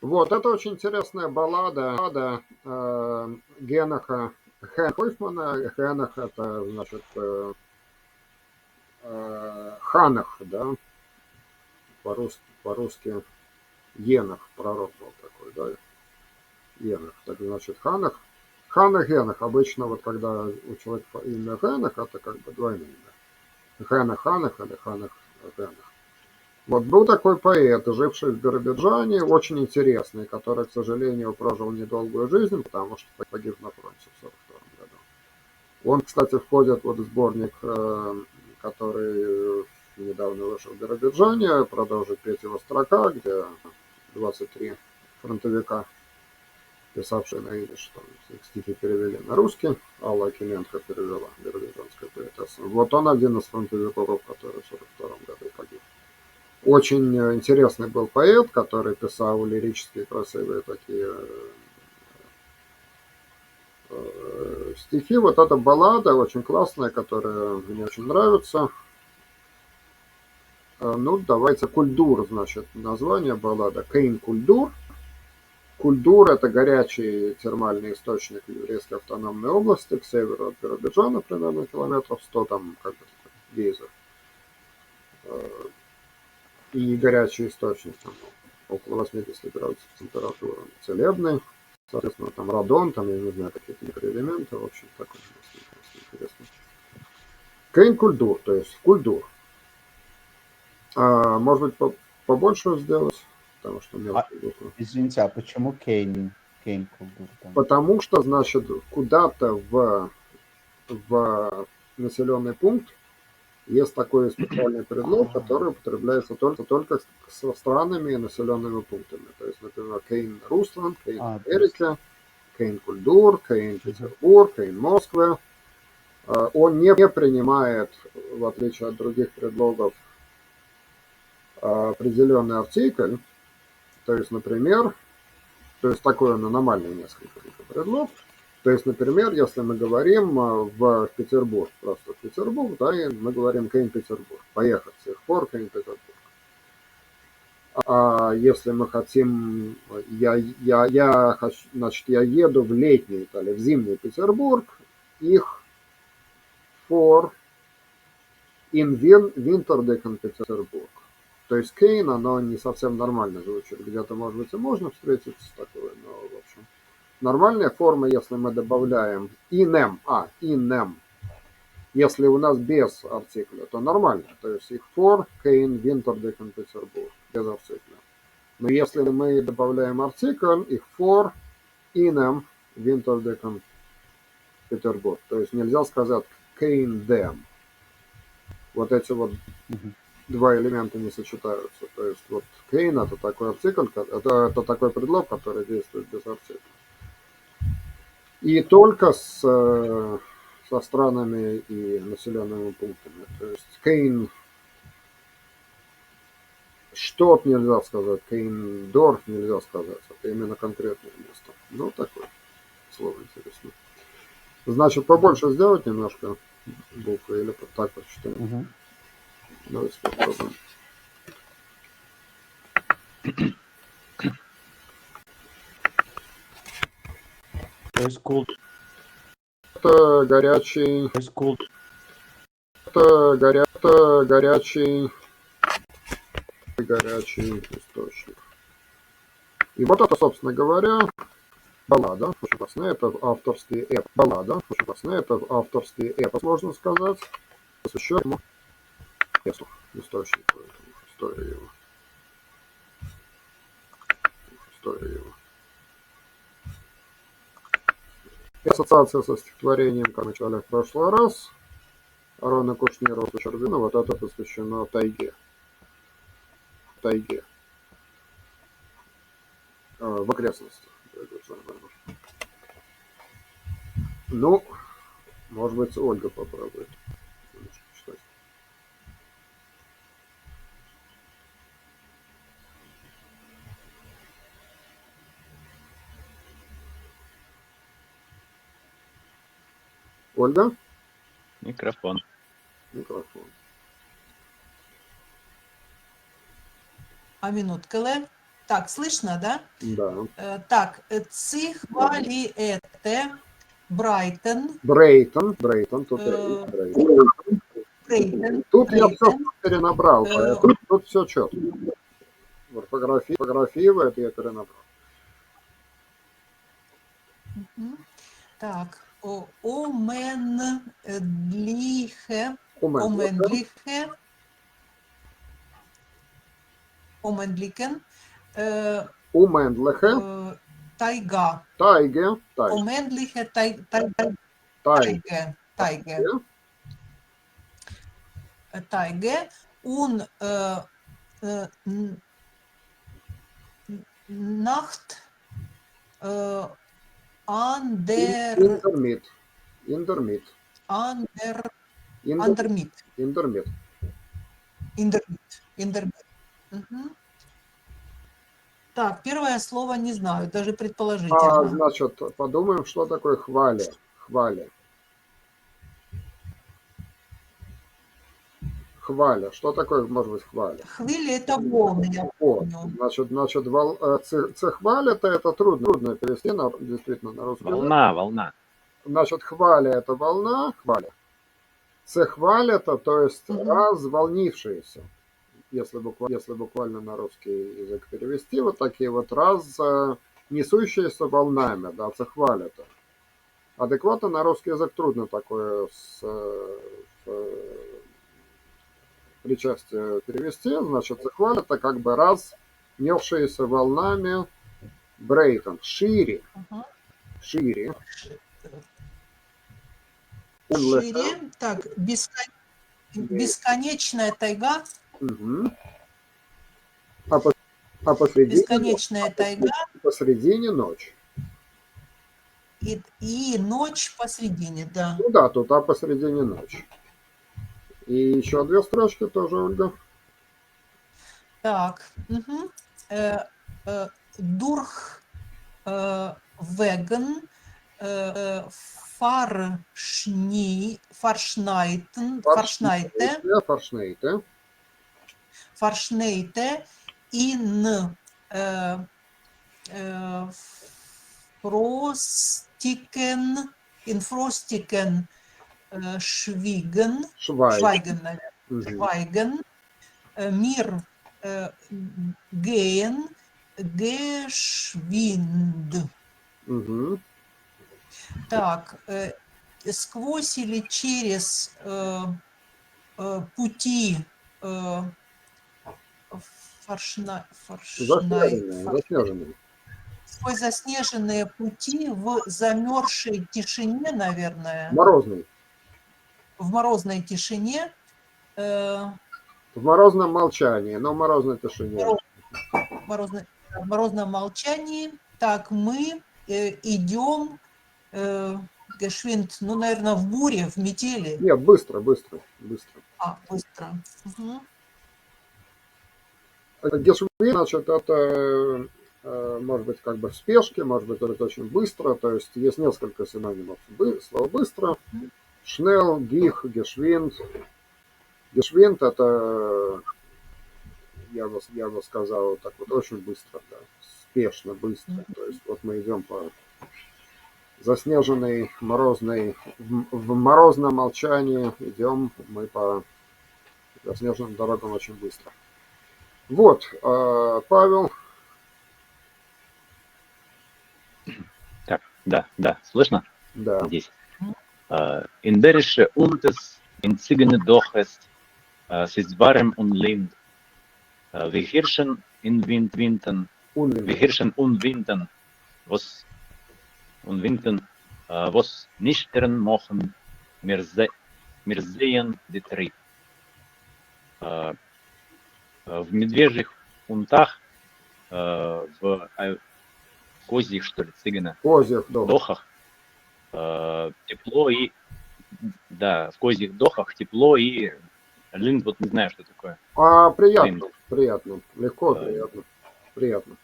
Вот, это очень интересная баллада Геноха Хойфмана. Генах это, значит, Ханах, да, по-русски Енах, пророк был такой, да, Енах, так значит, Ханах. Ханах Генах, обычно вот когда у человека имя Генах, это как бы двойное имя. Генах Ханах или Ханах Генах. Вот был такой поэт, живший в Биробиджане, очень интересный, который, к сожалению, прожил недолгую жизнь, потому что погиб на фронте в 1942 году. Он, кстати, входит вот в сборник, который недавно вышел в Биробиджане, продолжит петь его строка, где 23 фронтовика, писавшие на идиш, там, стихи перевели на русский, Алла Акименко перевела, биробиджанская поэтесса. Вот он один из фронтовиков, который в 1942 году погиб. Очень интересный был поэт, который писал лирические, красивые такие стихи. Вот эта баллада очень классная, которая мне очень нравится. Ну, давайте Кульдур, значит, название баллада. Кейн Кульдур. Кульдур – это горячий термальный источник в еврейской автономной области, к северу от Биробиджана, примерно километров 100, там как бы гейзер. И горячий источник, там, около 80 градусов температуры, целебный, соответственно, там радон, там, я не знаю, какие-то микроэлементы, в общем, такой интересный. Кейн Кульдур, то есть кульдур. Может быть, побольше сделать, потому что мелкий буквы. Извините, а почему Кейн Кульдур? Потому что, значит, куда-то в населенный пункт есть такой специальный предлог, который употребляется только со странами и населенными пунктами. То есть, например, Кейн Русланд, Кейн Америка, Кейн Кульдур, Кейн Петербург, Кейн Москва. Он не принимает, в отличие от других предлогов, определенный артикль. То есть, например, такой он аномальный несколько предлог. То есть, например, если мы говорим в Петербург, просто в Петербург, да, и мы говорим Кейн-Петербург, поехать с тех пор Кейн-Петербург. А если мы хотим, значит, я еду в летний или в зимний Петербург, их for in Winterdecken Петербург. То есть Кейн, оно не совсем нормально звучит. Где-то, может быть, и можно встретиться с такой, но, в общем, нормальная форма, если мы добавляем inem. Если у нас без артикля, то нормально. То есть их for Кейн, Winterdecken Петербург. Без артикля. Но если мы добавляем артикль, их for inem, Winterdecken Петербург. То есть нельзя сказать Кейн dem. Вот эти вот два элемента не сочетаются. То есть вот Кейн это такой артикль, это такой предлог, который действует без артикля. И только со странами и населенными пунктами. То есть Кейн Штот нельзя сказать, Кейндорф нельзя сказать. Это именно конкретное место. Ну, такое слово интересно. Значит, побольше сделать немножко буквы или так прочитаем? Давайте попробуем. Это горячий. Это горячий источник. И вот это, собственно говоря, баллада. Очень классная. Это авторский эп. Баллада. Очень классная. Это авторский эпос, можно сказать. Посвященному источнику. История его. Ассоциация со стихотворением, как начали в прошлый раз, Арона Кушнирова Щербина, вот это посвящено тайге. В окрестностях. Ну, может быть, Ольга попробует. Ольга? Микрофон. А минутка, так, слышно, да? Да. Так, цихвалиэте Брейтон. Тут я все перенабрал, поэтому тут все четко. Орфография, это я перенабрал. Так, Омендлихе. Тайга. Омендлихе Тайге. Un Nacht Интермит. Угу. Так, первое слово не знаю, даже предположительно. Значит, подумаем, что такое хвали. Хваля. Что такое может быть хваля? Хвили это волны, я помню. Значит, цехваля это трудно перевести действительно на русский. Волна. Значит, хваля это волна, хваля. Цехваля это, то есть разволнившиеся. Если буквально на русский язык перевести, вот такие вот несущиеся волнами, да, цехваля это. Адекватно на русский язык трудно такое причастие перевести. Значит, цехваль это как бы разнесшиеся волнами Брейтон. Шире. Так, бесконечная тайга. Угу. А посредине, бесконечная тайга. Посредине ночь. и ночь посредине, да. Ну да, тут а посередине ночи. И еще две строчки тоже, Ольга. Так. Мгм. Э, Дурх веган фаршнайте Форшнейте. Фаршнейте ин э, э, Фростикен, Инфростикен Швиген, Швайген. Швайген, наверное, Мгм. Швайген, Мир э, Гейен, Гешвинд. Мгм. Так, сквозь или через пути э, Заснеженные, заснеженные. сквозь заснеженные пути в замерзшей тишине, наверное, Морозный. в морозной тишине, э, В морозном молчании, но в морозной тишине. в морозном молчании, так мы идем, geschwind, ну, наверное, в буре, в метели. Нет, быстро, быстро, быстро. Быстро. Мгм. Гешвин, значит, это может быть как бы в спешке, может быть это очень быстро, то есть есть несколько синонимов. Слово быстро. Шнел, гих, гешвинд. Гешвинд это, я бы сказал, так вот очень быстро, да, спешно, быстро. То есть вот мы идем по заснеженной, морозной, в морозном молчании идем мы по заснеженным дорогам очень быстро. Вот, Павел, Так, да, слышно? да, Здесь. In Berische Untes, in Zigene Doches, Sitzbarem und Lind, wir Hirschen in Winten, Унвин, wir Hirschen und Winten, was was nichtern machen, wir sehen die Trieb. В медвежьих унтах, в козьих, что ли, цыгана, Козьев, да. дохах, тепло и, да, в козьих дохах тепло и линд, вот не знаю, что такое. Приятно, приятно, легко, приятно, приятно.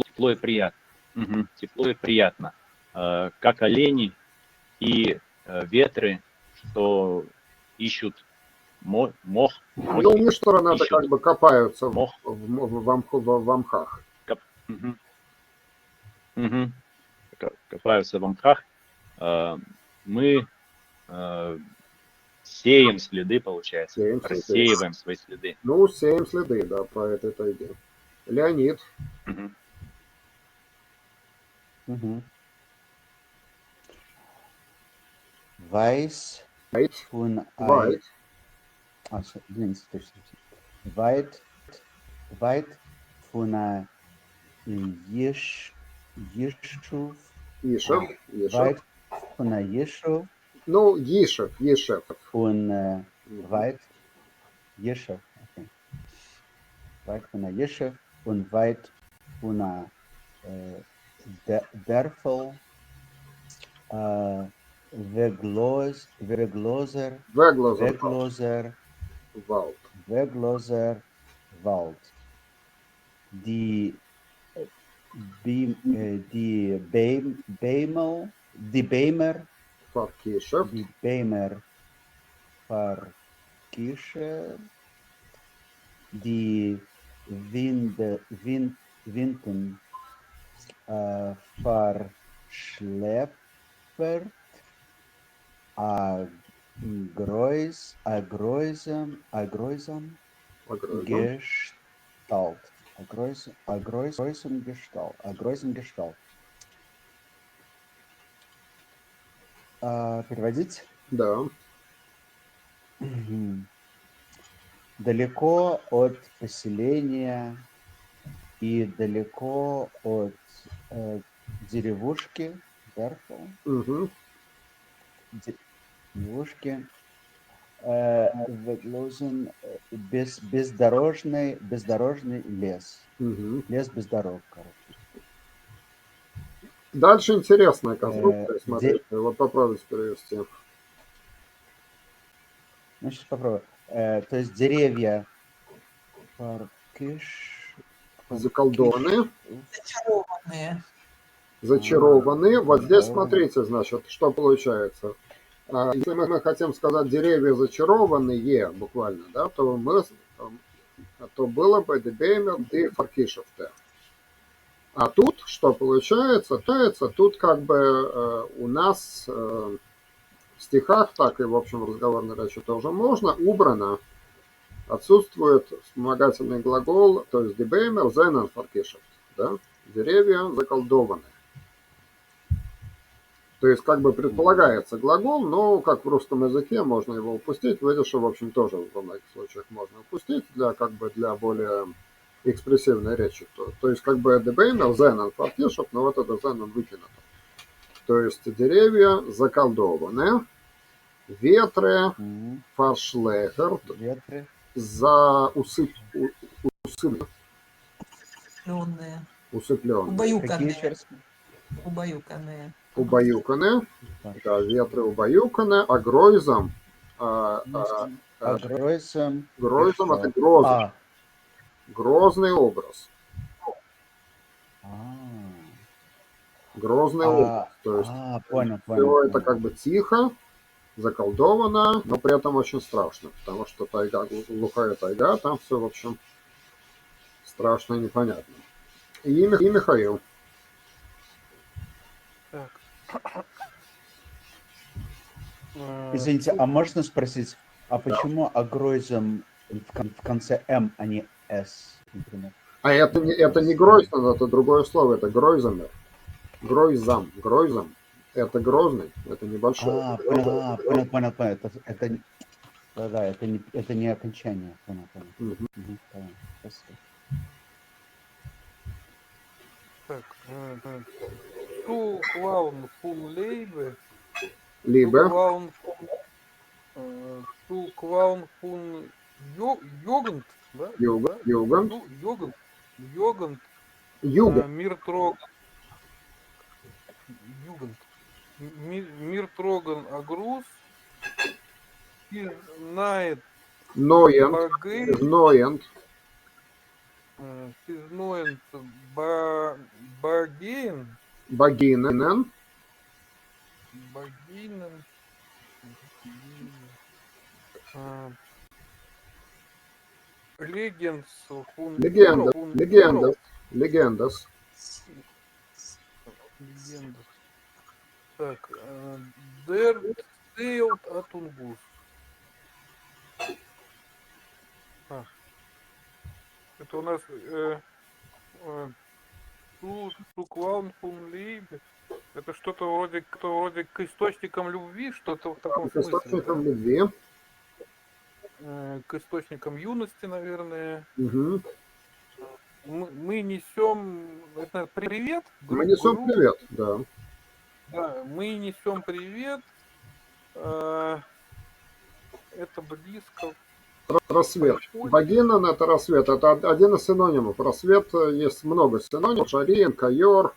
Тепло и приятно. Мгм, тепло и приятно. Как олени и ветры, что ищут мох, Ну, мохи, не стороны это ищут как бы копаются мох. в мхах. Мгм, мгм. Копаются в мхах. Мы сеем следы, получается, Сеем следы. рассеиваем свои следы. Ну, сеем следы, да, про это идея. Леонид, Мгм. Mhm. Weiß Вайт, von Вайт, also, weit, weit von einer Jeschuv, Ишев, Ишев. weit von einer Jeschuv Ну, Ишев, Ешев. und weit Jeschuv, okay. Weit von einer Jeschuv und weit von einer Derfel, Wegloser, Веглозер, Wegloser, Валт. Wegloser Wald. Die Bämer, Фаркишев, die Bämer Farkischer, die Winden verschleppert, Agräusam Агроза. Gestalt. Agräusam Gestalt. Переводить? Да. Далеко от поселения и далеко от деревушки, Угу. деревушки, бездорожный лес. Угу. Лес без дорог, короче. Дальше интересная конструкция, Де- смотрите, вот попробуйте перевести. Ну, сейчас попробую. То есть деревья паркиш... Заколдованы, Зачарованные. зачарованы. Вот здесь зачарованы. смотрите, значит, что получается. Если мы хотим сказать деревья зачарованные, буквально, да, то было бы дебеймер ди фаркишевте. А тут что получается? Тут как бы у нас в стихах, так и в общем разговорной речи тоже можно, убрано, отсутствует вспомогательный глагол, то есть дебеймер зенен фаркишевт, да, деревья заколдованы. То есть как бы предполагается глагол, но как в русском языке можно его упустить. Видишь, что в общем тоже во многих случаях можно упустить для как бы для более экспрессивной речи. То есть как бы дебеймер зенен фартишев, но вот это зенен выкинуто. То есть деревья заколдованы, ветры Мгм. фаршлегерт Ветры. Усыпленные. Усыпленные, Какие Убаюканные. еще раз? Убаюканные. убаюканы, Паш? да, ветры убаюканы, а гройзом, Агройсом. гройзом это Хорошо. грозный, грозный образ. А. Грозный образ. То есть Понял. все это как бы тихо, заколдовано, но при этом очень страшно, потому что тайга, глухая тайга, там все, в общем, страшно и непонятно. И Михаил. Так. Извините, а можно спросить, а почему агройзом в конце М, а не С, например? А это не Гройзен, это другое слово, это Гройзамер. Гройзам. Это грозный, это небольшой. Понял. Да, это не окончание. Понял. Мгм. Понял. Спасибо. Так. Ту клаун фун лейбе. Либо Ту клаун фун йогент, да? юга, Да? югант, Йогент. юга, Мир троган. Югент. Мир троган агрус. Знает ноент, багей. ноент, Знает багейн. багинен, Багинен. Легенс фун легендас, Юров. легендас. Легендас. Так, Дер Сейлд Атунгус. Это у нас Туклаун фун Лейбе. Это что-то вроде к источникам любви, что-то в таком К смысле, источникам да? любви. К источникам юности, наверное. Угу. Мы несем, это привет, Мы несем привет, да. Да, мы несем привет. Это близко. Рассвет. Багинен это рассвет. Это один из синонимов. Рассвет есть много синонимов. Шарин, Кайор.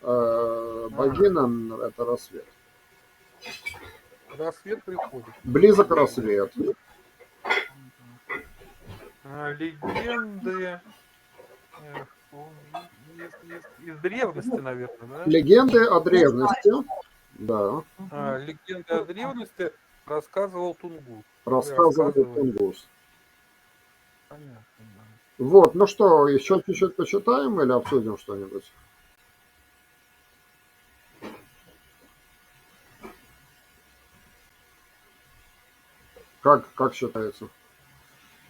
Багинен это рассвет. Рассвет приходит. Близок рассвет. Легенды из древности, наверное, да? Легенды о древности. Да. Легенды о древности рассказывал Тунгус. Рассказывал Тунгус. Понятно, да. Вот, ну что, еще чуть-чуть почитаем или обсудим что-нибудь? Как считается?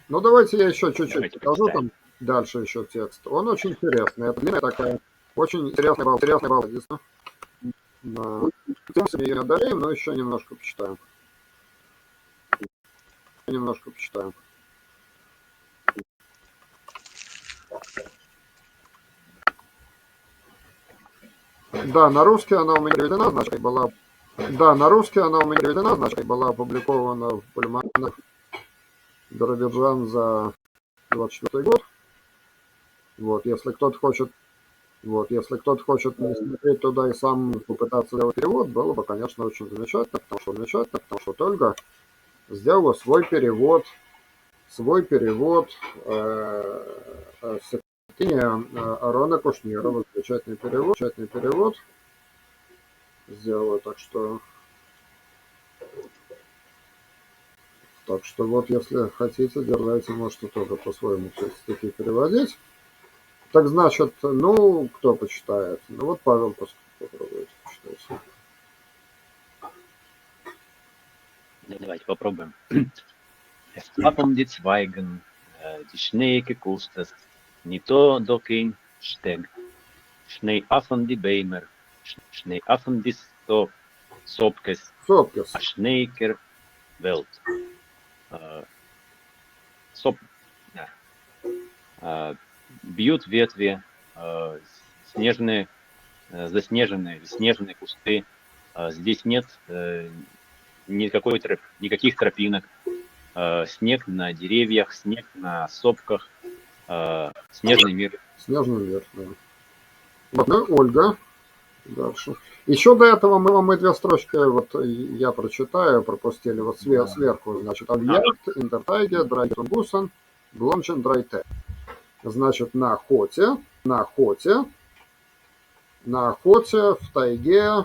Ну, давайте я еще чуть-чуть покажу там дальше еще текст. Он очень интересный. Это длинная такая, очень интересная балла. Тем себе ее одолеем, но еще немножко почитаем. Да, на русский она у меня переведена, значит, была опубликована в Пульманах Биробиджан за 24 год. Вот, если кто-то хочет Вот, если кто-то хочет смотреть туда и сам попытаться сделать перевод, было бы, конечно, очень замечательно, потому что вот Ольга сделала свой перевод стихотворения Арона Кушнирова, замечательный перевод сделала, так что вот, если хотите, дерзайте, можете тоже по-своему все эти стихи переводить. Так значит, ну, кто почитает? Ну, вот Павел попробуйте почитать. Давайте попробуем. Es klappen die Zweigen, die Schneeke kustet, nicht to do kein Steg. Schneeaffen die Bämer, Schneeaffen die Sopkes, Сопкис. a Schneeker Welt. Соп, да. Бьют ветви, снежные, заснеженные, снежные кусты. Здесь нет никаких тропинок. Снег на деревьях, снег на сопках, снежный мир. Снежный мир, да. Ладно, Ольга. Дальше. Еще до этого мы две строчки, вот я прочитаю, пропустили вот сверху, значит, объект, интертайге, драйтунгусен, блончен, драйте. Значит, на охоте, в тайге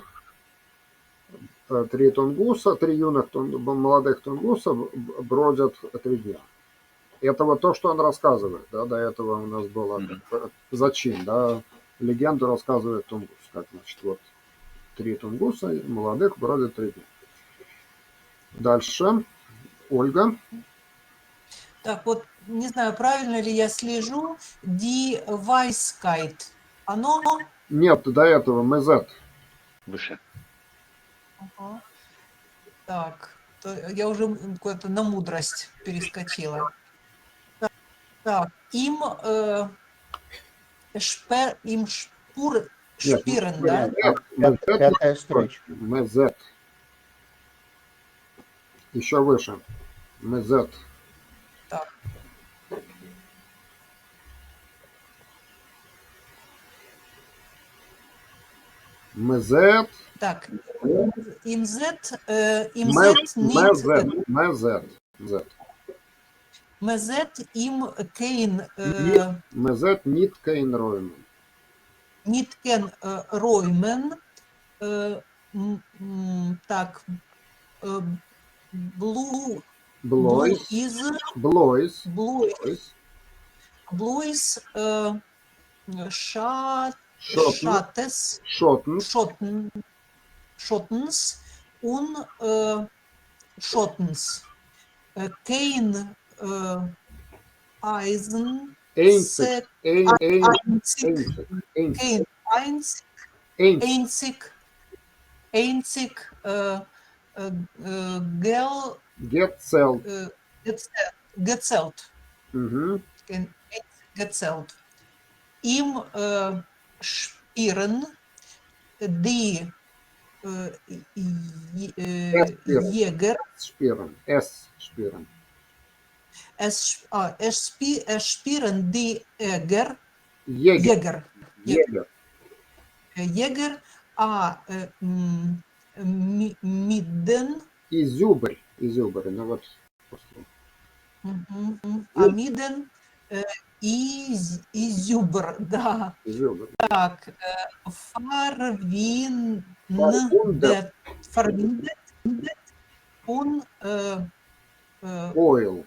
три молодых тунгуса бродят 3 дня. Это вот то, что он рассказывает, да, до этого у нас было зачин, да, легенду рассказывает тунгус, как, значит, вот 3 тунгуса молодых бродят 3 дня. Дальше, Ольга. Так, вот, не знаю, правильно ли я слежу. Die Weisheit. Оно? Нет, до этого Мезет. Выше. Ага. Так, я уже куда-то на мудрость перескочила. Так, им шпирен, да? Пятая строчка. Мезет. Еще выше. Мезет. Так. Мезет. Так, имзет нит мезет им кейн Мезет нит кейн роймен. нит кен роймен. Так, блу Блойс. из Блойс. блуис шатес Шотнс. шотнс ун шотнс кейн айзен Эйнцик. кейн einzig gezelt. Gezelt. Im Spieren die Jäger. Es spieren die Jäger Miden. Изюбрь. Ну вот. Миден изюбр, да. Изюбрь. Так, Фарвиндет он Ойл.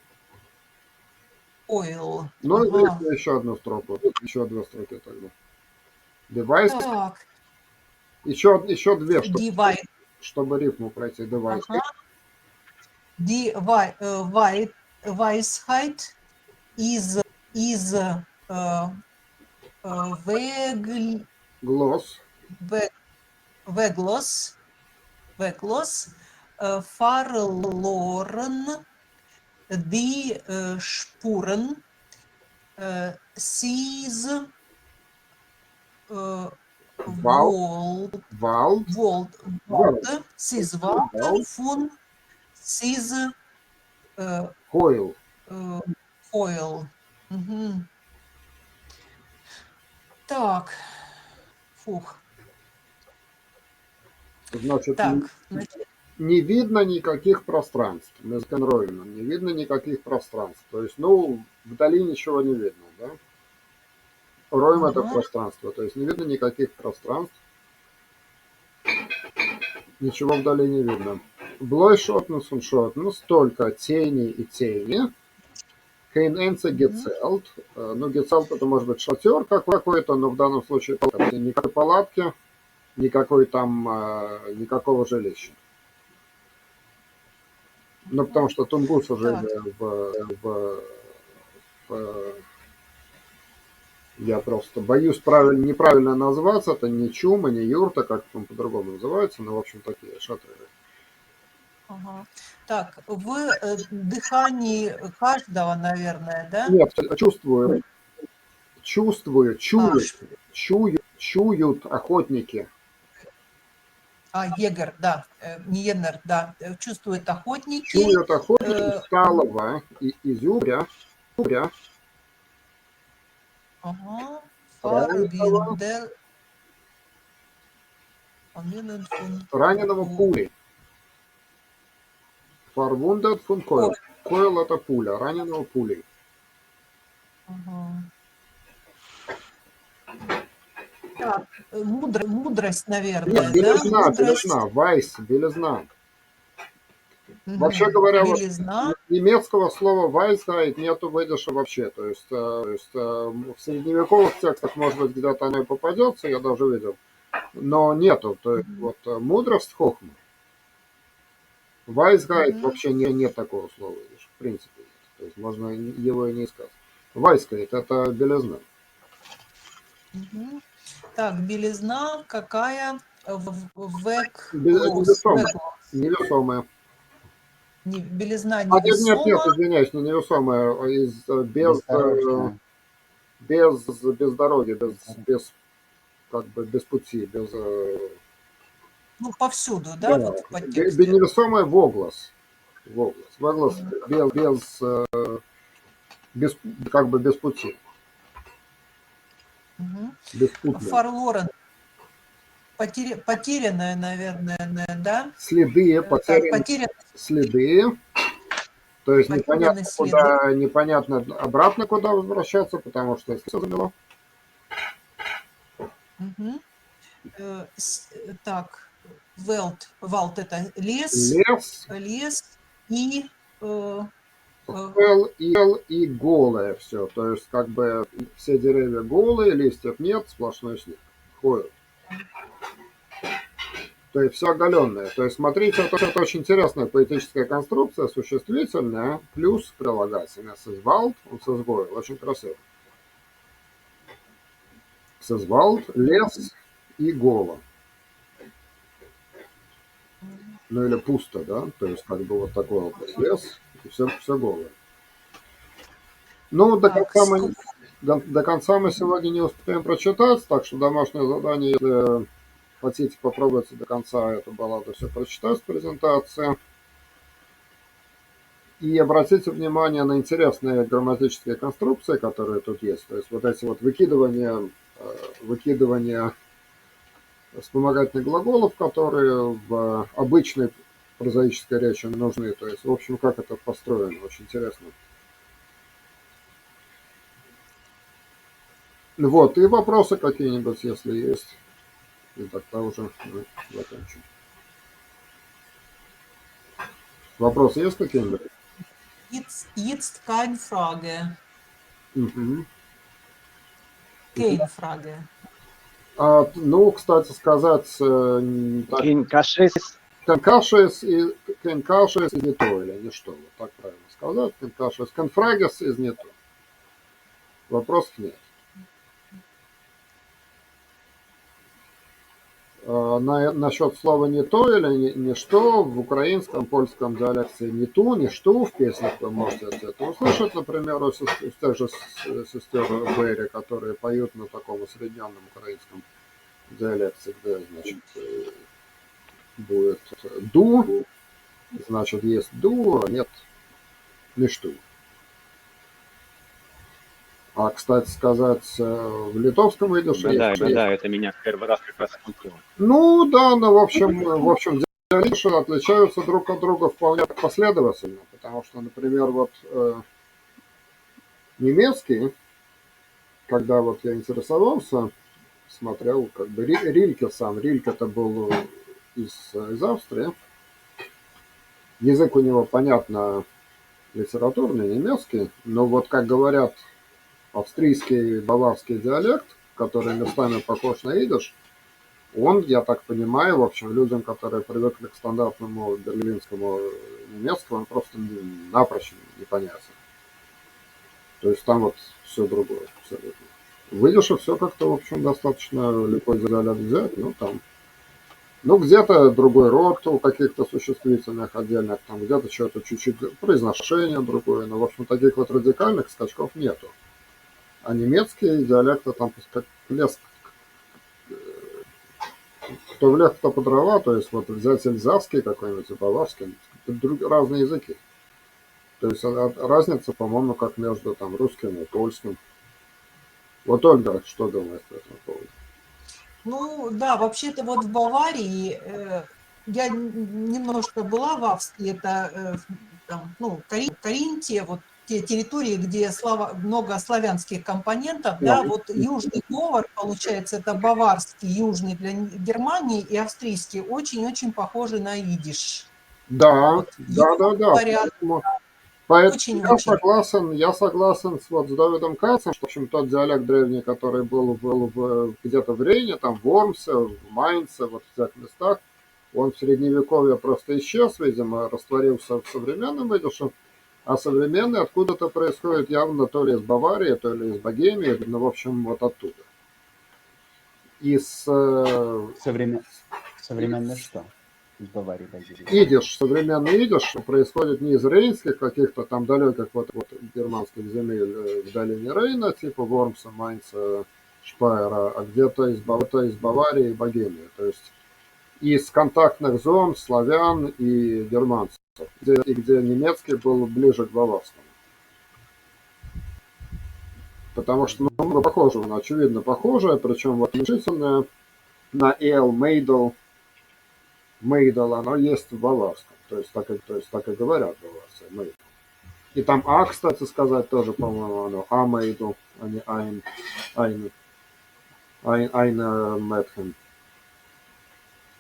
Ну, Ага. еще одну строку. Еще 2 строки тогда. Девайс. Так, Еще 2, чтобы рифму пройти. Девайс. Die Weisheit is Veglos verloren die Spuren sie's Wollte von sie's Хойл. Foil. Угу. Так, Фух. Значит, Так, значит, не видно никаких пространств. Мезгенройман, не видно никаких пространств. То есть, ну, вдали ничего не видно, да? Ройм это ага. пространство, то есть не видно никаких пространств, ничего вдали не видно. Блойшотнус und Шотнус, только тени и тени. Kein einziger Мгм. Gezelt. Ну, Gezelt это может быть шатер какой-то, но в данном случае никакой палатки, никакой там, никакого жилища. Ну, потому что тунгусы Так, жили в- я просто боюсь неправильно назваться, это не чума, не юрта, как там по-другому называется, но, в общем, такие шатры. ага. Так, в дыхании каждого, наверное, да? Нет, чувствую, А, чуют охотники. егер, да, не енер, да, чувствуют охотники. Чуют охотники Э, сталого и зубря, ага. раненого, Фарвиндел, Аминен фун раненого пулей. Фарвундет фун койл. Ой, Койл это пуля, раненого пулей. ага. Так, мудрость, Нет, наверное, да? белизна, Мудрость, белизна, вайс, белизна. Вообще мгм. говоря, вот Белизна. немецкого слова «Weisheit» нету выдержа вообще. То есть в средневековых текстах, может быть, где-то оно и попадется, я даже видел, но нету. То есть Мгм. вот мудрость хохма. Weisheit Мгм. вообще нет такого слова, видишь, в принципе нет. То есть можно его и не искать. Weisheit– это белизна. Мгм. Так, белизна какая? Веклос. Невесомая. Веклос. Невесомая. Белизна Нет, невесома. извиняюсь, не невесомая, Бездорожная. без дороги, как бы без пути, Ну, повсюду, да, да, вот в подтексте. невесомая воглас. Воглас без, как бы без пути, Мгм. беспутная. Фарлорен. Потерянная, наверное, да? Следы, Так, потеряны потеряны, следы, то есть потеряны следы. непонятно обратно куда возвращаться, потому что все замело. Мгм. Так, Валт это лес, Лес, лес и э, э, хел и голое все, то есть как бы все деревья голые, листьев нет, сплошной снег. Хойл. То есть все оголенное. То есть смотрите, это очень интересная поэтическая конструкция, существительная, плюс прилагательное. Созвалд, он созвоил, очень красиво. Созвалд, лес и голо. Ну или пусто, да? То есть как бы вот такой вот лес и все голое. Ну, так, до конца мы сегодня не успеем прочитать, так что домашнее задание, если хотите попробовать до конца эту балладу все прочитать в презентации. И обратите внимание на интересные грамматические конструкции, которые тут есть. То есть вот эти вот выкидывания вспомогательных глаголов, которые в обычной прозаической речи нужны. То есть, в общем, как это построено, очень интересно. Вот, и вопросы какие-нибудь, если есть. И тогда уже мы закончим. Вопросы есть какие-нибудь? jetzt keine Frage. Мгм. Keine Frage. Ну, кстати сказать, так, Кинкашес. Кенкашес из не то или не что, вот так правильно сказать. Кенкашес, конфрагес из не то. Вопросов нет. Насчет слова не то или не что в украинском, польском диалекте не ту, не что в песнях вы можете это услышать, например, у тех же сестер Берри, которые поют на таком усредненном украинском диалекте, где, значит, будет ду, значит, есть ду, а нет не что. А А, кстати сказать, в литовском идише Да, есть. это меня первый раз как раз смутило. Ну да, но в общем, диалекты отличаются друг от друга вполне последовательно, потому что, например, вот немецкий, когда вот я интересовался, смотрел, как бы Рильке сам, Рильке это был из Австрии, язык у него, понятно, литературный, немецкий, но вот, как говорят, австрийский баварский диалект, который местами похож на идиш, он, я так понимаю, в общем, людям, которые привыкли к стандартному берлинскому немецкому, он просто напрочь непонятен. То есть там вот все другое абсолютно. В идише все как-то, в общем, достаточно легко диалект взять, ну там, ну где-то другой род у каких-то существительных отдельных, там где-то что-то чуть-чуть произношение другое, но, в общем, таких вот радикальных скачков нету. А немецкие диалекты там как лес, кто в лес, кто по дрова, то есть вот взять эльзасский какой-нибудь и баварский, это разные языки. То есть разница, по-моему, как между там русским и польским. Вот Ольга, что думает по этому поводу? Ну да, вообще-то вот в Баварии я немножко была в Австрии, это там, ну, Каринтия, вот те территории, где много славянских компонентов, да, вот южный говор, получается, это баварский, южный для Германии и австрийский, очень-очень похожи на идиш. Да, Вот да, да, да. говорят Поэтому очень-очень. я согласен с Давидом Кацем, что, в общем, тот диалект древний, который был где-то в Рейне, там в Вормсе, в Майнце, вот в тех местах, он в средневековье просто исчез, видимо, растворился в современном идише, а современный откуда-то происходит явно то ли из Баварии, то ли из Богемии, ну, в общем, вот оттуда. Из Современное что? Из Баварии, Бразилии. идиш, современный идиш происходит не из рейнских каких-то там далеких вот германских земель в долине Рейна, типа Вормса, Майнца, Шпайера, а где-то из Баварии и Богемии. То есть из контактных зон славян и германцев, где немецкий был ближе к баварскому. Потому что много похожего, но очевидно похожее, причем вот отличительное на Мейдл, оно есть в баварском. То есть так и говорят баварцы. Мейдл. И там А, кстати сказать, тоже, по-моему, оно А Мейдл, а не Айна Мэтхен.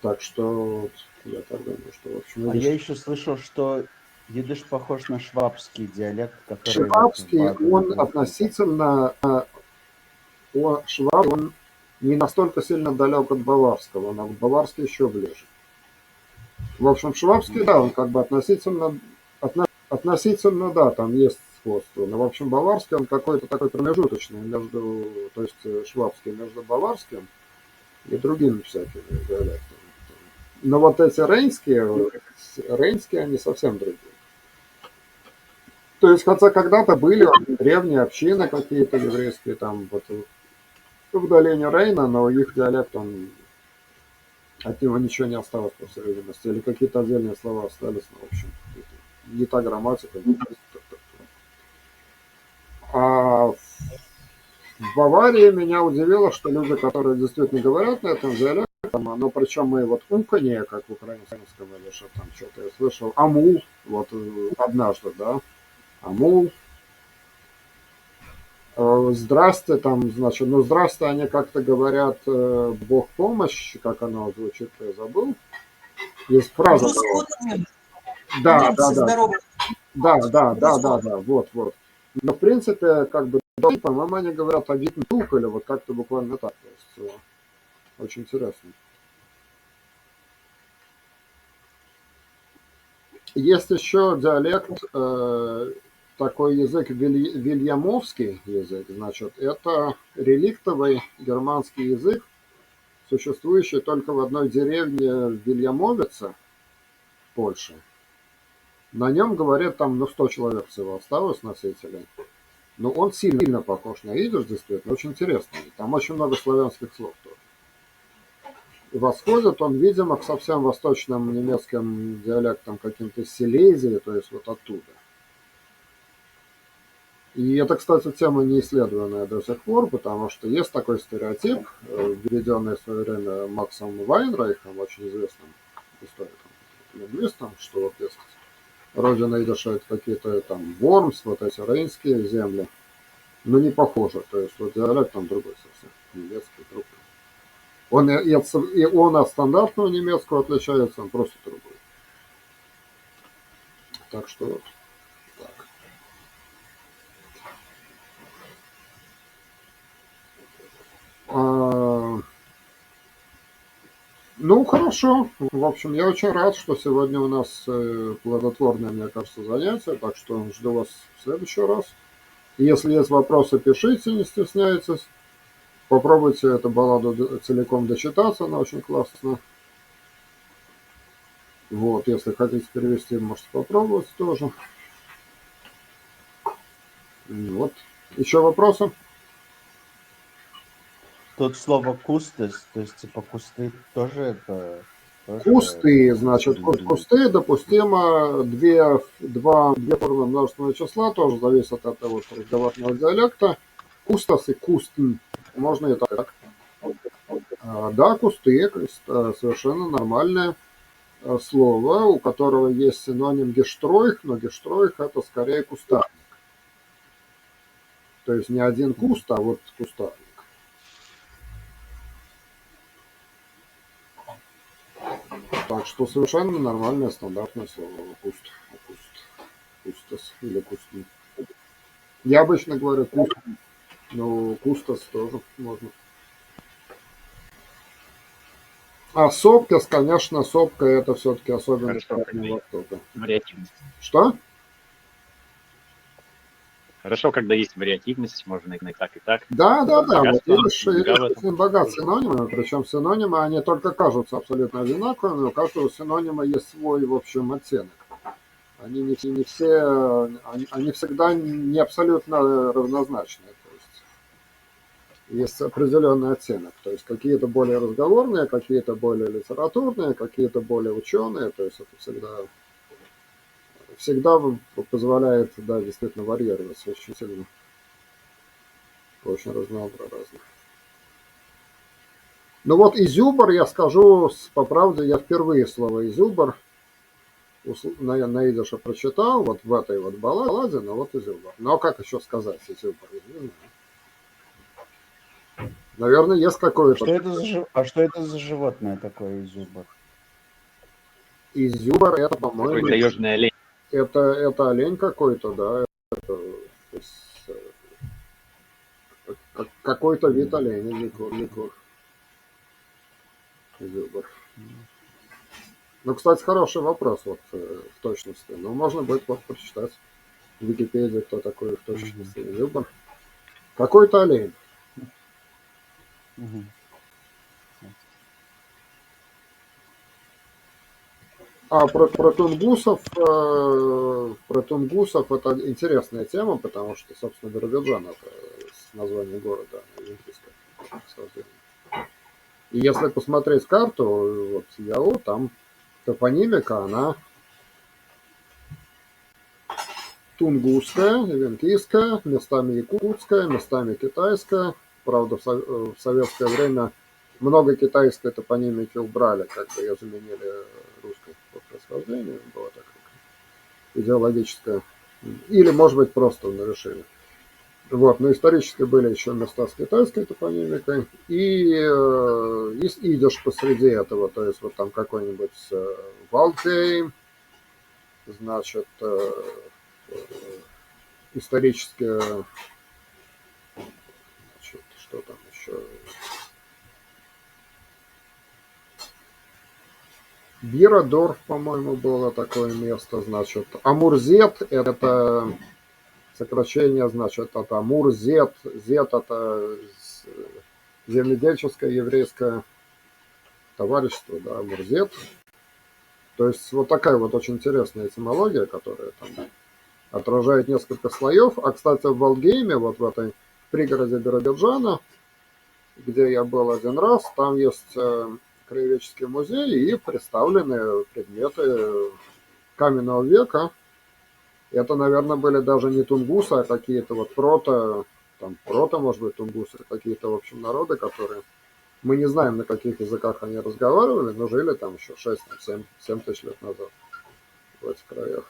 Так что вот, я так думаю, что в общем... А я еще слышал, что идиш похож на швабский диалект, который Швабский, вот в он относительно... Шваб, он не настолько сильно далек от баварского, но баварский еще ближе. В общем, швабский, да, он как бы относительно, да, там есть сходство. Но, в общем, баварский, он какой-то такой промежуточный между, то есть швабский между баварским и другими всякими диалектами. Но вот эти рейнские, они совсем другие. То есть, хотя когда-то были древние общины какие-то еврейские там вот в долине Рейна, но их диалект, он от него ничего не осталось, по всей видимости. Или какие-то отдельные слова остались, но, в общем, не та грамматика. А в Баварии меня удивило, что люди, которые действительно говорят на этом диалекте, но причем мы вот умканье, как в украинском, или что там что-то я слышал, амул, вот однажды, да, амул, здрасте, там, значит, ну, здрасте, они как-то говорят, Бог помощь, как оно звучит, я забыл. Есть фраза. Да, вот. Но, в принципе, как бы, по-моему, они говорят о тук или вот как-то буквально так. То есть, очень интересно. Есть еще диалект, такой язык, вильямовский язык, значит, это реликтовый германский язык, существующий только в одной деревне в Вильямовице, в Польше. На нем говорят там, 100 человек всего осталось носителей. Но он сильно похож на идиш, действительно, очень интересный. Там очень много славянских слов тоже. И восходит он, видимо, к совсем восточным немецким диалектам, каким-то Силезии, то есть вот оттуда. И это, кстати, тема не исследованная до сих пор, потому что есть такой стереотип, введенный в свое время Максом Вайнрайхом, очень известным историком, лингвистом, что вот есть родина идиша — это какие-то там Вормс, вот эти рейнские земли, но не похоже, то есть вот диалект там другой совсем, немецкий другой. Он от стандартного немецкого отличается, он просто другой. Так что вот так. Ну, хорошо. В общем, я очень рад, что сегодня у нас плодотворное, мне кажется, занятие, так что жду вас в следующий раз. Если есть вопросы, пишите, не стесняйтесь. Попробуйте эту балладу целиком дочитаться, она очень классная. Вот, если хотите перевести, можете попробовать тоже. Вот. Еще вопросы? Тут слово кустес, то есть типа кусты тоже это... Тоже Кусты, значит, целебные. кусты допустимо две формы множественного числа, тоже зависит от того, что разговорного диалекта. Кустас и кустн. Можно и так. Да, кусты, совершенно нормальное слово, у которого есть синоним гештройх, но гештройх — это скорее кустарник. То есть не один куст, а вот кустарник. Так что совершенно нормальное стандартное слово. Кустас или кустин. Я обычно говорю куст, но кустас тоже можно. А сопкас, конечно, сопка — это все-таки особенность Хорошо, когда Дальнего есть Востока. вариативность. Что? Хорошо, когда есть вариативность, можно и так, и так. Да. Вот Богатство, видишь, наверняка в есть этом. очень богат синонимами, причем синонимы, они только кажутся абсолютно одинаковыми, у каждого синонима есть свой, в общем, оттенок. Они не все, они всегда не абсолютно равнозначные. То есть определенный оттенок. То есть какие-то более разговорные, какие-то более литературные, какие-то более ученые. То есть это всегда позволяет, да, действительно варьироваться очень сильно. Очень разнообразно. Ну вот изюбр, я скажу по правде, я впервые слово изюбр на идише прочитал, вот в этой вот балладе, но вот изюбр. Ну а как еще сказать изюбр? Я не знаю. Наверное, есть какое-то... Что это за животное такое изюбр? Изюбр — это, по-моему, Какой таежный олень. это олень какой-то, да. То есть, какой-то вид оленя, ликур. Изюбр. Ну, кстати, хороший вопрос вот в точности. Но можно будет вот прочитать в Википедии, кто такой в точности изюбр. Какой-то олень. А про тунгусов это интересная тема, потому что, собственно, Биробиджан — это название города олимпийское. И если посмотреть карту, вот ЯО, там топонимика, она тунгусская, венкийская, местами якутская, местами китайская. Правда, в советское время много китайской топонимики убрали, как бы ее заменили русской по происхождению. Было так идеологическое. Или, может быть, просто решили. Вот, но исторически были еще места с китайской топонимикой и идиш посреди этого, то есть вот там какой-нибудь Валдхейм, значит, исторически, значит, что там еще, Биродорф, по-моему, было такое место, значит, Амурзет — это сокращение, значит, от Амур-Зет. Зет — это земледельческое еврейское товарищество, да, Амур-Зет. То есть вот такая вот очень интересная этимология, которая там отражает несколько слоев. А, кстати, в Валгейме, вот в этой пригороде Биробиджана, где я был один раз, там есть краеведческий музей и представлены предметы каменного века, Это, наверное, были даже не тунгусы, а какие-то вот прото, может быть, тунгусы, какие-то, в общем, народы, которые... Мы не знаем, на каких языках они разговаривали, но жили там еще 6-7 тысяч лет назад в этих краях.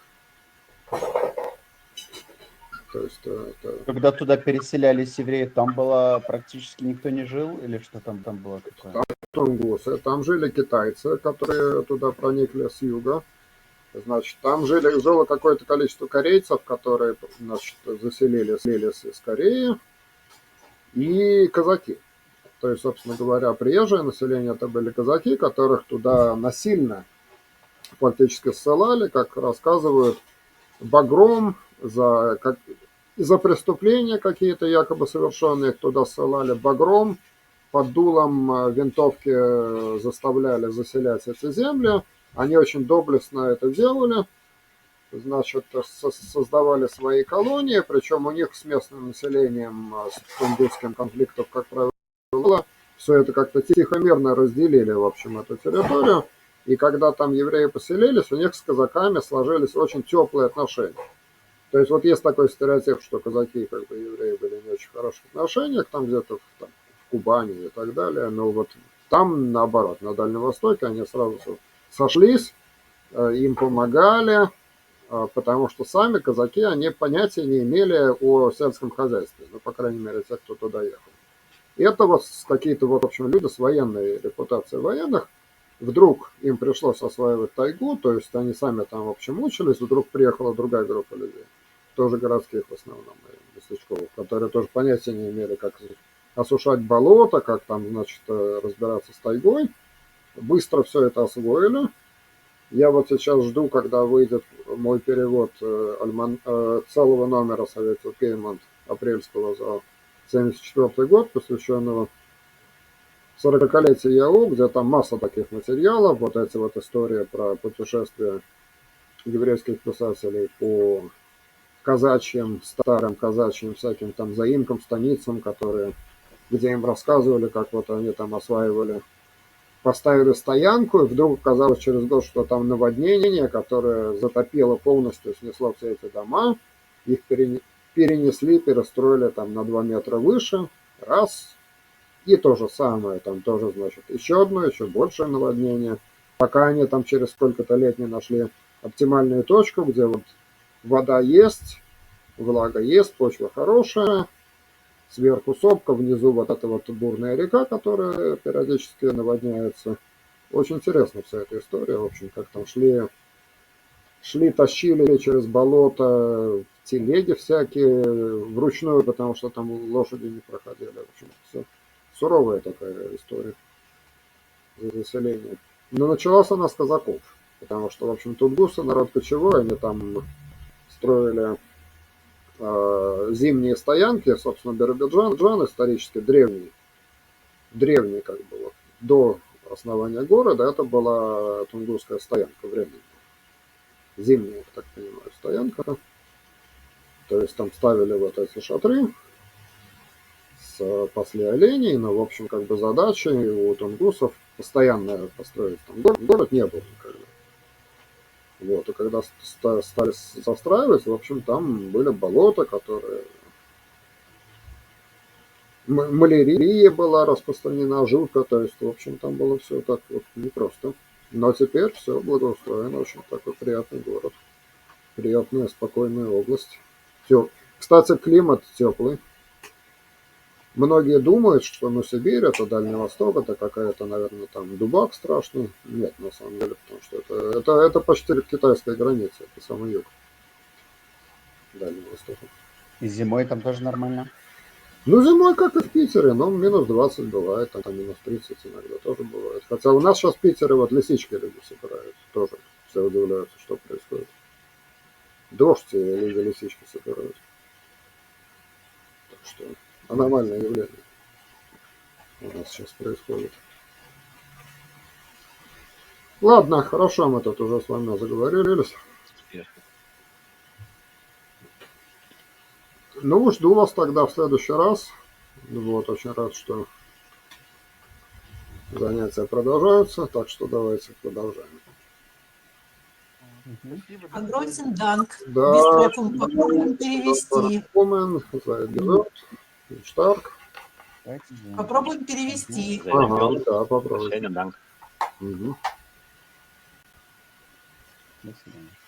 То есть это... Когда туда переселялись евреи, там было практически никто не жил, или что там было такое? Тунгусы. Там жили китайцы, которые туда проникли с юга. Значит, там жило какое-то количество корейцев, которые, значит, заселились из Кореи, и казаки. То есть, собственно говоря, приезжее население это были казаки, которых туда насильно фактически ссылали, как рассказывают, багром за преступления какие-то якобы совершенные, их туда ссылали багром, под дулом винтовки заставляли заселять эти земли. Они очень доблестно это делали, значит, создавали свои колонии, причем у них с местным населением, с тунгусским конфликтом, как правило, было. Все это как-то тихо-мирно разделили, в общем, эту территорию. И когда там евреи поселились, у них с казаками сложились очень теплые отношения. То есть вот есть такой стереотип, что казаки, как бы, евреи были не очень хороших отношениях, там где-то в Кубани и так далее. Но вот там, наоборот, на Дальнем Востоке они сразу сошлись, им помогали, потому что сами казаки, они понятия не имели о сельском хозяйстве, ну, по крайней мере, те, кто туда ехал. И это вот какие-то, вот, в общем, люди с военной репутацией военных, вдруг им пришлось осваивать тайгу, то есть они сами там, в общем, учились, вдруг приехала другая группа людей, тоже городских в основном, местечковых, которые тоже понятия не имели, как осушать болото, как там, значит, разбираться с тайгой. Быстро все это освоили. Я вот сейчас жду, когда выйдет мой перевод целого номера Советского Кеймонт апрельского за 1974 год, посвященного 40-летию ЯУ, где там масса таких материалов, вот эти вот истории про путешествия еврейских писателей по казачьим, старым казачьим всяким там заимкам, станицам, где им рассказывали, как вот они там осваивали, поставили стоянку, и вдруг оказалось через год, что там наводнение, которое затопило полностью, снесло все эти дома, их перенесли, перестроили там на 2 метра выше, раз, и то же самое, там тоже, значит, еще одно, еще большее наводнение, пока они там через сколько-то лет не нашли оптимальную точку, где вот вода есть, влага есть, почва хорошая, сверху сопка, внизу вот эта вот бурная река, которая периодически наводняется. Очень интересна вся эта история, в общем, как там шли, тащили через болото телеги всякие вручную, потому что там лошади не проходили. В общем, все суровая такая история заселения. Но началась она с казаков, потому что, в общем, тунгусы народ кочевой, они там строили зимние стоянки, собственно, Биробиджан исторически древний как бы вот, до основания города, это была тунгусская стоянка временная. Зимняя, я так понимаю, стоянка. То есть там ставили вот эти шатры, пасли оленей, но, в общем, как бы задача у тунгусов постоянно построить там город не было никогда. Вот, и когда стали застраивать, в общем, там были болота, которые... Малярия была распространена жутко, то есть, в общем, там было все так вот непросто. Но теперь все благоустроено, очень такой приятный город. Приятная, спокойная область. Кстати, климат теплый. Многие думают, что Сибирь это Дальний Восток, это какая-то, наверное, там дубак страшный. Нет, на самом деле, потому что это почти китайская граница, это самый юг Дальнего Востока. И зимой там тоже нормально? Зимой, как и в Питере, но минус 20 бывает, там минус 30 иногда тоже бывает. Хотя у нас сейчас в Питере вот лисички люди собирают, тоже все удивляются, что происходит. Дождь, и люди лисички собирают. Так что аномальное явление у нас сейчас происходит. Ладно, хорошо, мы тут уже с вами заговорились. Жду вас тогда в следующий раз. Вот, очень рад, что занятия продолжаются, так что давайте продолжаем. Спасибо. до Агрозен данк. Да. Беспрофун. Попробуем перевести. Woman, seid gesund. Stark. Давайте сделаем. Попробуем перевести. Ага, Зайдем. да, попробуйте. Schönen Dank. Мгм. До свидания.